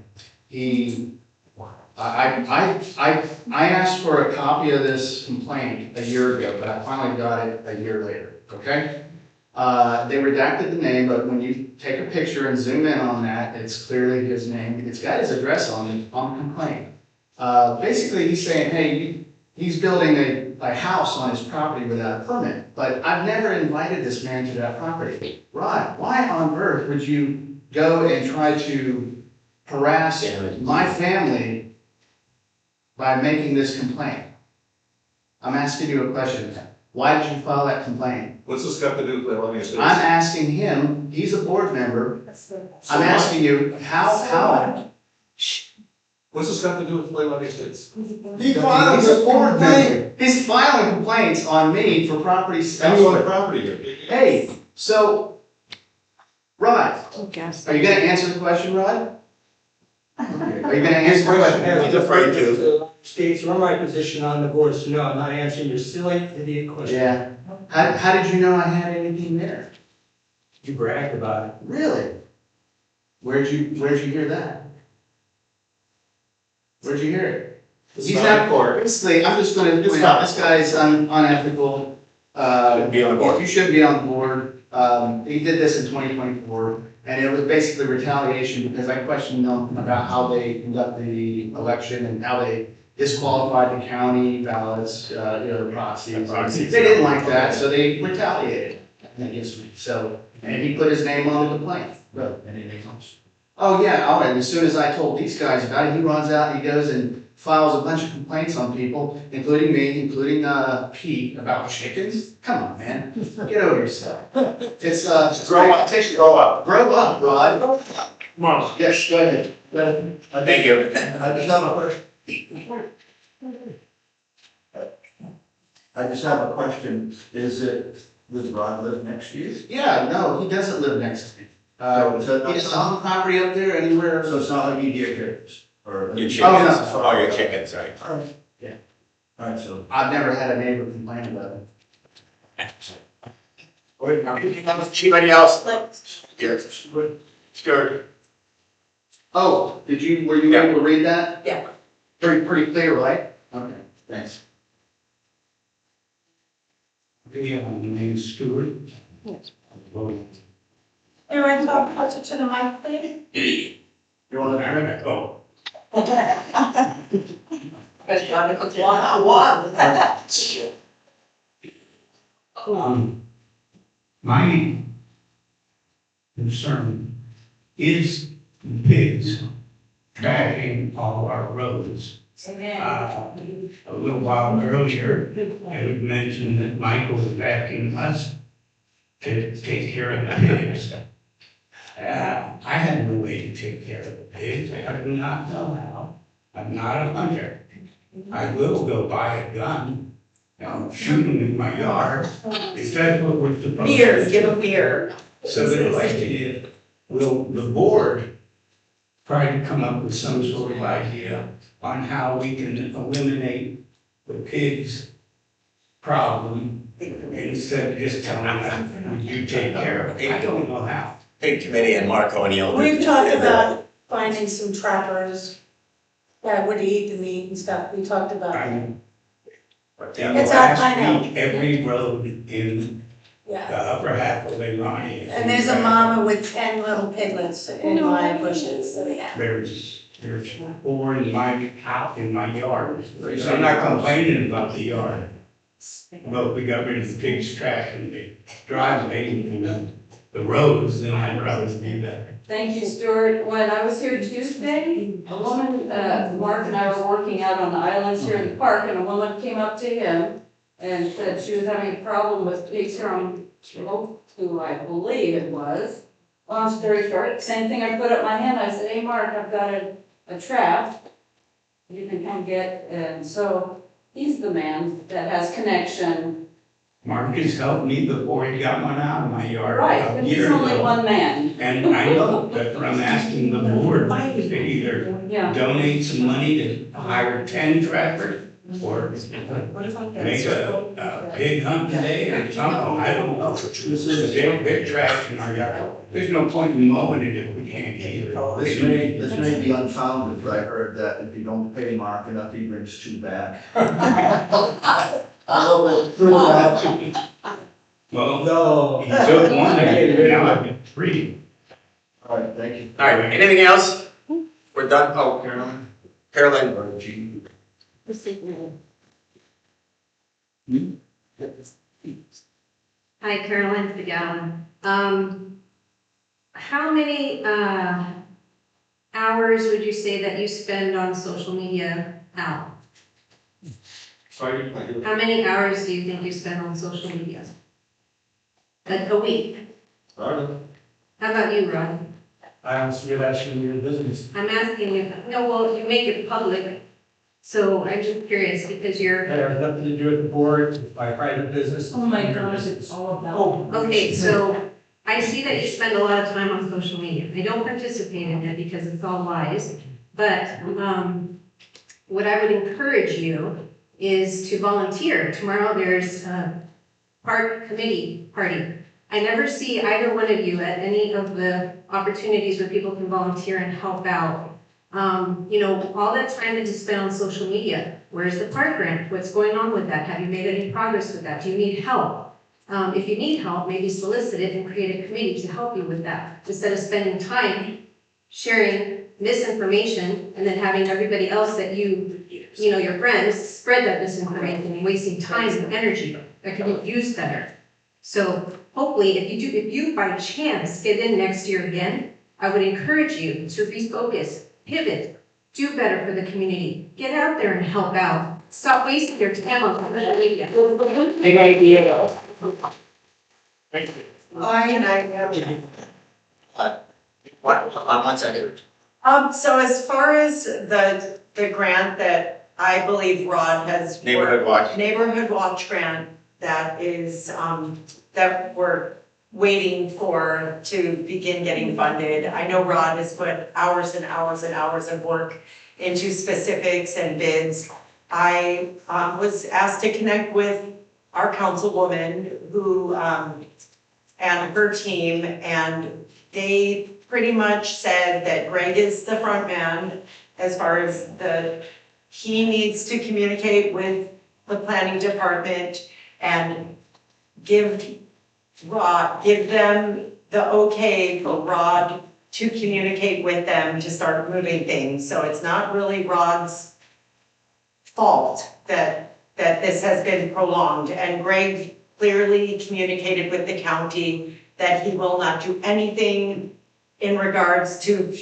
asked for a copy of this complaint a year ago, but I finally got it a year later, okay? They redacted the name, but when you take a picture and zoom in on that, it's clearly his name. It's got his address on the complaint. Basically, he's saying, hey, he's building a house on his property without a permit, but I've never invited this man to that property. Rod, why on earth would you go and try to harass my family by making this complaint? I'm asking you a question. Why did you file that complaint? What's this got to do with Leilani Estates? I'm asking him, he's a board member. I'm asking you, how? What's this got to do with Leilani Estates? He's a board member. He's filing complaints on me for properties. And you own the property here. Hey, so, Rod, are you gonna answer the question, Rod? Are you gonna answer the question? He's afraid to. States or my position on the board, so no, I'm not answering your silly idiot question. Yeah. How did you know I had anything there? You bragged about it. Really? Where'd you hear that? Where'd you hear it? He's not court. Basically, I'm just gonna point out, this guy's unethical. Shouldn't be on the board. You shouldn't be on the board. He did this in 2024, and it was basically retaliation because I questioned them about how they conducted the election and how they disqualified the county ballots, the proxies. They didn't like that, so they retaliated against me. So, and he put his name on the complaint. Anything else? Oh, yeah, and as soon as I told these guys about it, he runs out and he goes and files a bunch of complaints on people, including me, including Pete, about chickens. Come on, man, get over yourself. It's Grow up, grow up. Grow up, Rod. Come on. Yes, go ahead. Thank you. I just have a question. Does Rod live next to you? Yeah, no, he doesn't live next to me. He doesn't own property up there anywhere. So it's not like you deer chickens? Or Your chickens, no. all your chickens, right? Alright. Yeah. Alright, so. I've never had a neighbor complain about it. Wait, anybody else? Yes. Stuart. Oh, were you able to read that? Yeah. Pretty clear, right? Okay, thanks. Yeah, my name's Stuart. You want to talk closer to the mic, please? You want to? Oh. Because Chronicles 101. My concern is pigs trashing all our roads. A little while earlier, I would mention that Michael was asking us to take care of the pigs. I have no way to take care of the pigs. I do not know how. I'm not a hunter. I will go buy a gun and shoot them in my yard. If that's what we're supposed to do. Beer, give a beer. So the question is, will the board try to come up with some sort of idea on how we can eliminate the pigs problem instead of just telling them, would you take care of it? I don't know how. Pig committee and Mark O'Neill. We've talked about finding some trappers that would eat the meat and stuff. We talked about that. It's out by now. Every road in the Yeah. upper half of Leilani. And there's a mama with 10 little piglets in my bushes, so yeah. There's 4 in my yard. So I'm not complaining about the yard. Well, we got rid of the pig's trash in the driveway and the roads, then I'd rather be there. Thank you, Stuart. When I was here Tuesday, a woman, Mark and I were working out on the islands here in the park, and a woman came up to him and said she was having a problem with pigs here on who I believe it was. Long story short, same thing, I put up my hand, I said, hey, Mark, I've got a trap you can come get, and so he's the man that has connection. Mark has helped me before he got one out of my yard. Right, but he's only one man. And I know, but I'm asking the board to either Yeah. donate some money to hire 10 trappers or make a pig hunt today or something, I don't know. This is a big trash in our yard. There's no point in mowing it if we can't keep it. This may be unfounded, but I heard that if you don't pay Mark enough, he brings 2 back. Well, no, he took one, now I've got 3. All right, thank you. All right, anything else? We're done. Oh, Carolyn. Hi, Carolyn Fidel. How many hours would you say that you spend on social media now? Sorry, How many hours do you think you spend on social media? A week? Sorry. How about you, Rod? I honestly, you're asking your business. I'm asking you, no, well, you make it public, so I'm just curious because you're. That has nothing to do with the board, it's my private business. Oh my gosh, it's all about. Okay, so I see that you spend a lot of time on social media. I don't participate in it because it's all lies, but what I would encourage you is to volunteer. Tomorrow there's a park committee party. I never see either one of you at any of the opportunities where people can volunteer and help out. You know, all that time that you spend on social media, where's the park grant? What's going on with that? Have you made any progress with that? Do you need help? If you need help, maybe solicit it and create a committee to help you with that. Instead of spending time sharing misinformation and then having everybody else that you know, your friends spread that misinformation and wasting time and energy that could be used better. So hopefully if you by chance get in next year again, I would encourage you to refocus, pivot, do better for the community. Get out there and help out. Stop wasting your time on social media. Big idea. Thank you. One second. So as far as the grant that I believe Rod has. Neighborhood Watch. Neighborhood Watch grant that is, that we're waiting for to begin getting funded. I know Rod has put hours and hours and hours of work into specifics and bids. I was asked to connect with our councilwoman who, and her team, and they pretty much said that Greg is the front man as far as he needs to communicate with the planning department and give them the okay for Rod to communicate with them to start moving things. So it's not really Rod's fault that this has been prolonged. And Greg clearly communicated with the county that he will not do anything in regards to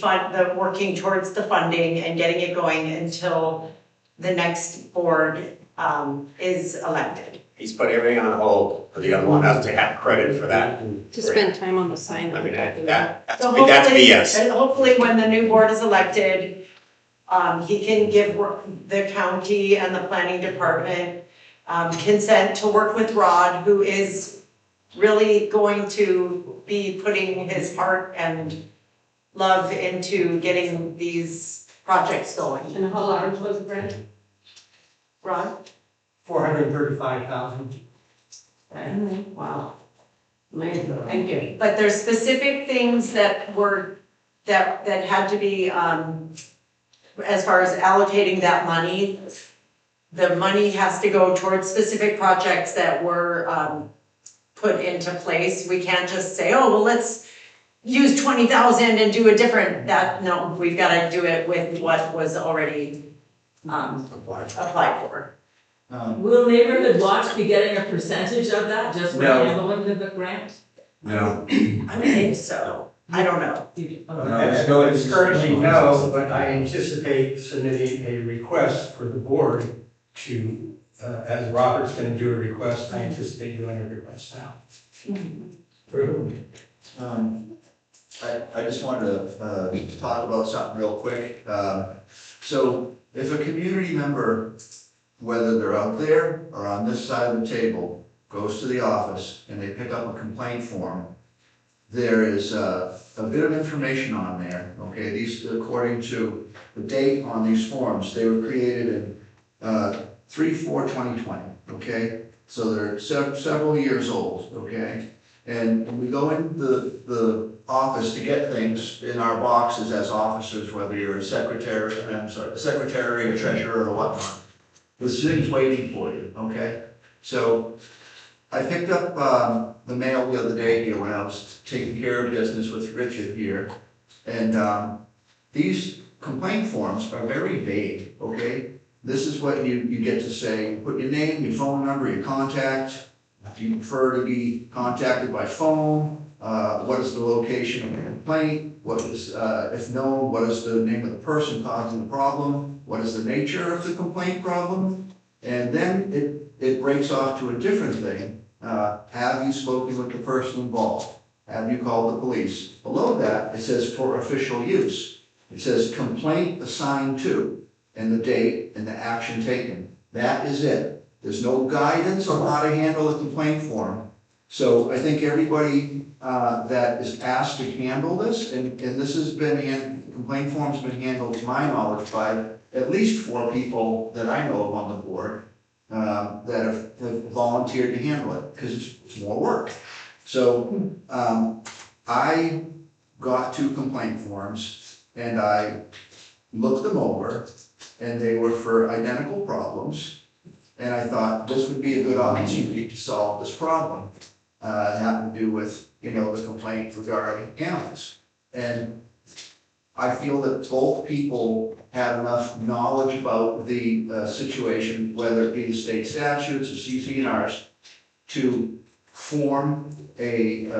working towards the funding and getting it going until the next board is elected. He's put everything on hold, but the other one has to have credit for that. To spend time on the sign. I mean, So that's hopefully, BS. and hopefully when the new board is elected, he can give the county and the planning department consent to work with Rod, who is really going to be putting his heart and love into getting these projects going. And how large was the grant? Rod? 435,000. Wow. Amazing, thank you. But there's specific things that had to be, as far as allocating that money, the money has to go towards specific projects that were, put into place. We can't just say, oh, well, let's use 20,000 and do a different, no, we've gotta do it with what was already, applied for. Will Neighborhood Watch be getting a percentage of that just for No. handling the grant? No. I think so. I don't know. It's currently no, but I anticipate submitting a request for the board to, as Robert's gonna do a request, I anticipate doing a request now. I just wanted to talk about something real quick. So if a community member, whether they're out there or on this side of the table, goes to the office and they pick up a complaint form, there is a bit of information on there, okay? These, according to the date on these forms, they were created in 3/4/2020, okay? So they're several years old, okay? And when we go in the office to get things in our boxes as officers, whether you're a secretary, a treasurer or whatnot, there's things waiting for you, okay? So I picked up the mail the other day here when I was taking care of business with Richard here. And these complaint forms are very vague, okay? This is what you get to say, put your name, your phone number, your contact. Do you prefer to be contacted by phone? What is the location of the complaint? What is, if known, what is the name of the person causing the problem? What is the nature of the complaint problem? And then it breaks off to a different thing. Have you spoken with the person involved? Have you called the police? Below that, it says for official use. It says complaint assigned to, and the date and the action taken. That is it. There's no guidance on how to handle a complaint form. So I think everybody that is asked to handle this, and this has been, complaint form's been handled to my knowledge by at least 4 people that I know of on the board that have volunteered to handle it, because it's more work. So I got 2 complaint forms and I looked them over, and they were for identical problems. And I thought this would be a good opportunity to solve this problem. It had to do with, the complaint regarding animals. And I feel that both people had enough knowledge about the situation, whether it be the state statutes or CCNRs, to form an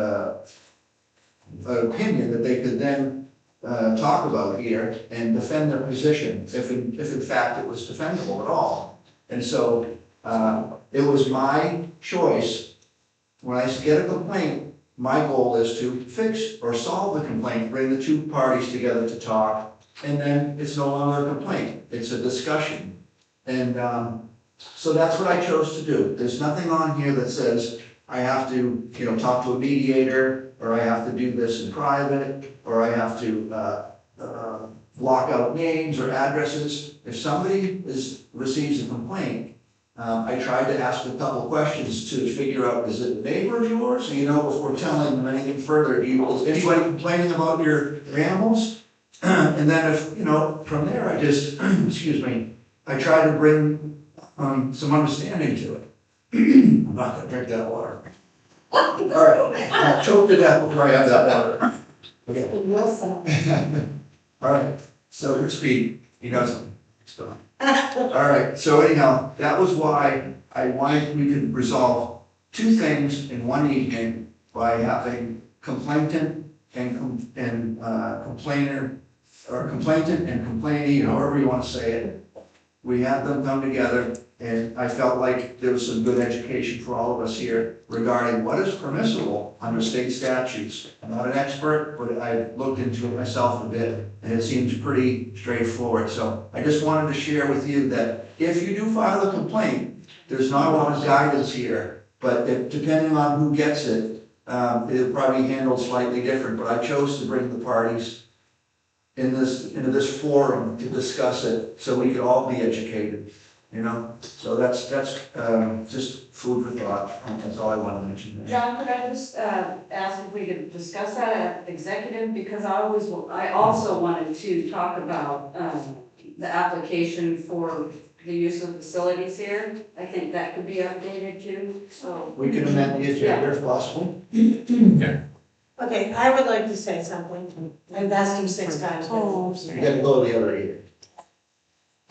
opinion that they could then talk about here and defend their position, if in fact it was defendable at all. And so it was my choice. When I get a complaint, my goal is to fix or solve the complaint, bring the 2 parties together to talk, and then it's no longer a complaint, it's a discussion. And so that's what I chose to do. There's nothing on here that says I have to, talk to a mediator, or I have to do this in private, or I have to block out names or addresses. If somebody receives a complaint, I tried to ask a couple questions to figure out, is it a neighbor of yours? Before telling them anything further, is anybody complaining about your animals? And then if, from there I just, I try to bring some understanding to it. I'm not gonna drink that water. All right, I'll choke to death before I have that water. Okay. All right, so your speed, he doesn't. All right, so anyhow, that was why I wanted we could resolve two things in one evening by having complainant and complainer, or complainant and complainee, however you want to say it. We had them come together, and I felt like there was some good education for all of us here regarding what is permissible under state statutes. I'm not an expert, but I looked into it myself a bit, and it seems pretty straightforward. So I just wanted to share with you that if you do file a complaint, there's not a lot of guidance here, but depending on who gets it, it'll probably be handled slightly different. But I chose to bring the parties into this forum to discuss it, so we could all be educated, you know? So that's just food for thought. That's all I want to mention. John, could I just ask if we could discuss that at executive? Because I also wanted to talk about the application for the use of facilities here. I think that could be updated too, so. We can amend the agenda if possible. Okay, I would like to say something. I've asked him 6 times. You gotta go to the other ear.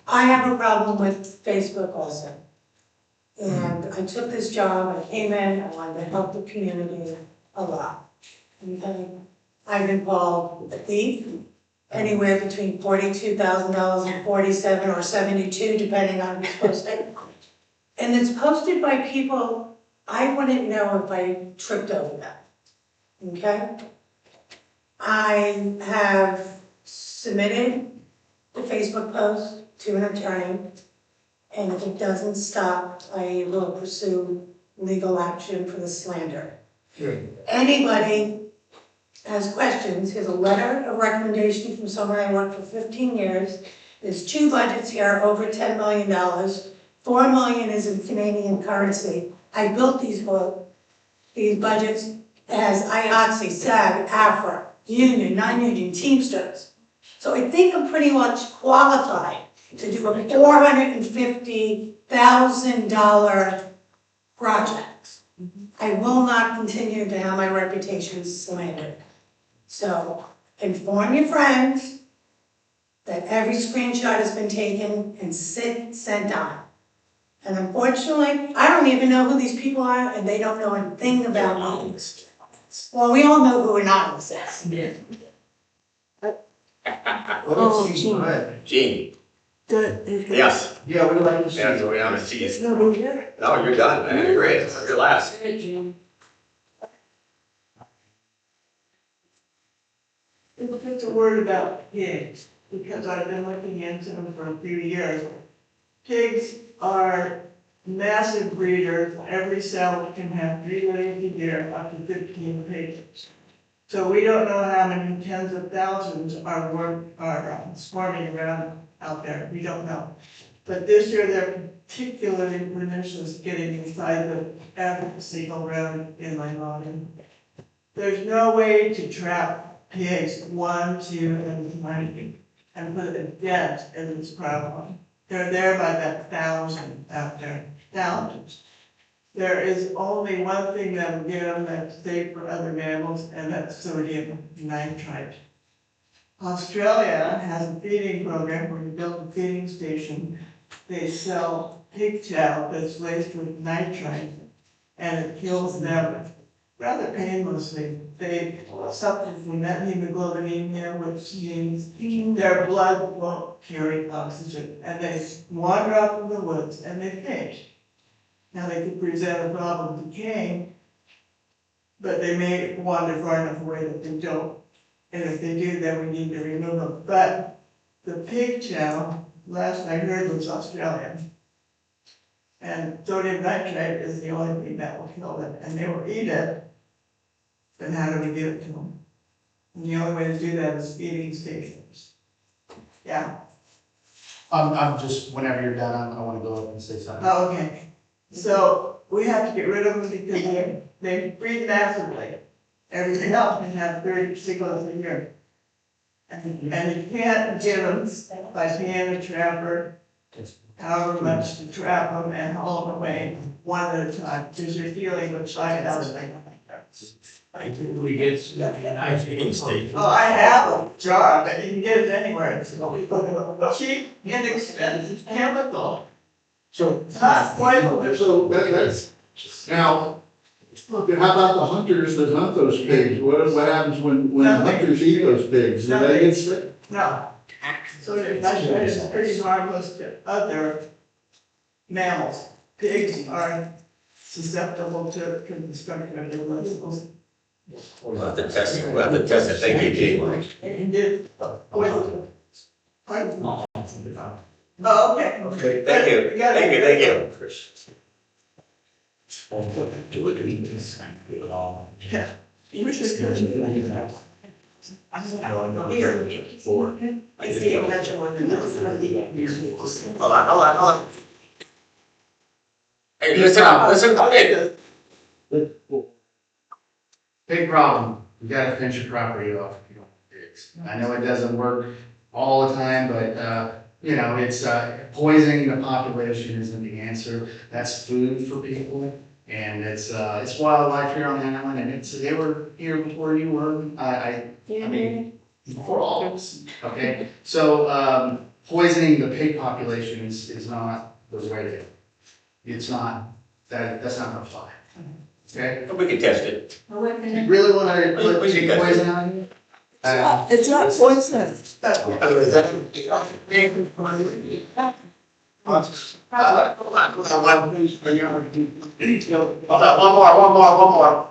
I have a problem with Facebook also. And I took this job, I came in, I wanted to help the community a lot. Okay? I've been called a thief, anywhere between $42,000 and 47 or 72, depending on who's posting. And it's posted by people I wouldn't know if I tripped over that. Okay? I have submitted the Facebook post to an attorney, and if it doesn't stop, I will pursue legal action for the slander. Sure. Anybody has questions, here's a letter of recommendation from someone I worked for 15 years. There's 2 budgets here, over $10 million. $4 million is in Canadian currency. I built these budgets as IATSE, SAG, AFRA, union, non-union, Teamsters. So I think I'm pretty much qualified to do a $450,000 project. I will not continue to have my reputation slandered. So inform your friends that every screenshot has been taken and sent on. And unfortunately, I don't even know who these people are, and they don't know a thing about me. Well, we all know who Anonymous is. Yeah. Gene, go ahead. Gene? Yes. Yeah, we'd like to see Yes, you. we want to see you. No, you're done, man. You're great. You're last. Good, Jim. Just a word about pigs, because I've been looking into them for a few years. Pigs are massive breeders. Every cell can have 3 layers a year, up to 15 pigs. So we don't know how many tens of thousands are swarming around out there. We don't know. But this year they're particularly pernicious, getting inside the advocacy around in Leilani. There's no way to trap pigs 1, 2, and 3 and put a dent in this problem. They're there by the 1,000 out there, thousands. There is only one thing that will get them that's safe for other mammals, and that's sodium nitrite. Australia has a feeding program where you build a feeding station. They sell pig chow that's laced with nitrite, and it kills them rather painlessly. They suffer from methemoglobinemia, which means their blood won't carry oxygen, and they wander out in the woods and they faint. Now they could present a problem to decaying, but they may wander far enough away that they don't. And if they do, then we need to remove them. But the pig chow, last I heard, was Australian. And sodium nitrite is the only thing that will kill them, and they will eat it. Then how do we give it to them? And the only way to do that is feeding stations. Yeah. I'm just, whenever you're done, I want to go up and say something. Oh, okay. So we have to get rid of them because they breed massively. Everything else can have 30 cichlids a year. And you can't get them by paying a trapper however much to trap them and haul them away one at a time, because you're dealing with 5,000. We get, nice In-state. Oh, I have a jar, but you can get it anywhere, it's cheap, inexpensive, chemical. So, Not flammable. so that's, now, how about the hunters that hunt those pigs? What happens when the hunters eat those pigs? Do they get sick? No. So it's pretty harmless to other mammals. Pigs are susceptible to destruction of their muscles. We'll have to test it, we'll have to test it, thank you, Gene. And did, poison. Pardon? Oh, okay. Okay, thank you, thank you, thank you. Yeah. You should. I see you mentioned one of those. Hold on. Hey, listen up, hey. Big problem, you gotta finish your property off if you don't want pigs. I know it doesn't work all the time, but, you know, it's, poisoning the population isn't the answer. That's food for people, and it's wildlife here on the island, and they were here before you were, I mean, before all of us, okay? So, poisoning the pig population is not the way to go. It's not, that's not gonna fly, okay? We can test it. You really wanna put We pig can test it. poison on you? It's not poisonous. One more.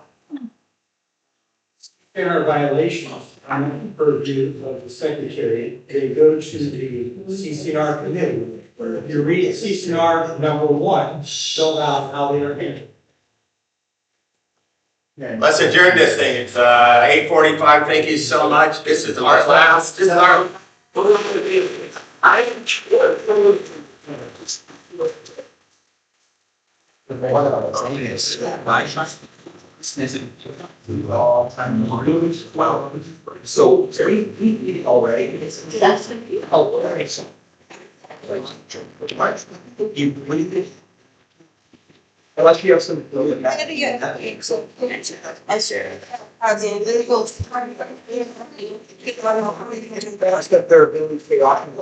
in our violation, on purview of the secretary, they go to the CCNR committee. If you read CCNR #1, fill out how they are handled. Let's adjourn this thing, it's 8:45, thank you so much, this is our last, this is our. So, we already, that's hilarious. You believe it? Unless you have some. That their ability to often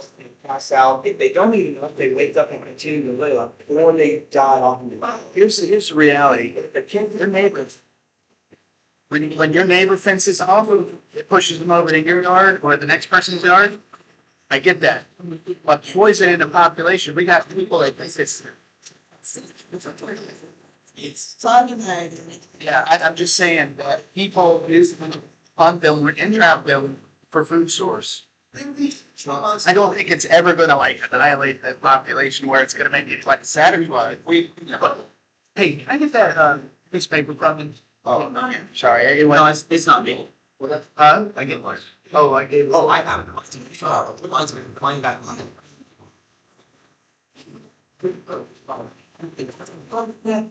pass out. If they don't eat enough, they wake up and continue to live. And when they die, often. Here's the reality. The kid, your neighbors. When your neighbor fences off, it pushes them over to your yard or the next person's yard. I get that. But poison in the population, we got people that think it's yeah, I'm just saying that people use on them and trap them for food source. I don't think it's ever gonna like annihilate the population where it's gonna make it like satisfied. Hey, can I get that newspaper from you? Oh, no, yeah, sorry, no, it's not me. Huh? I get one. Oh, I gave. Oh, I have it. Mine's back. Yeah.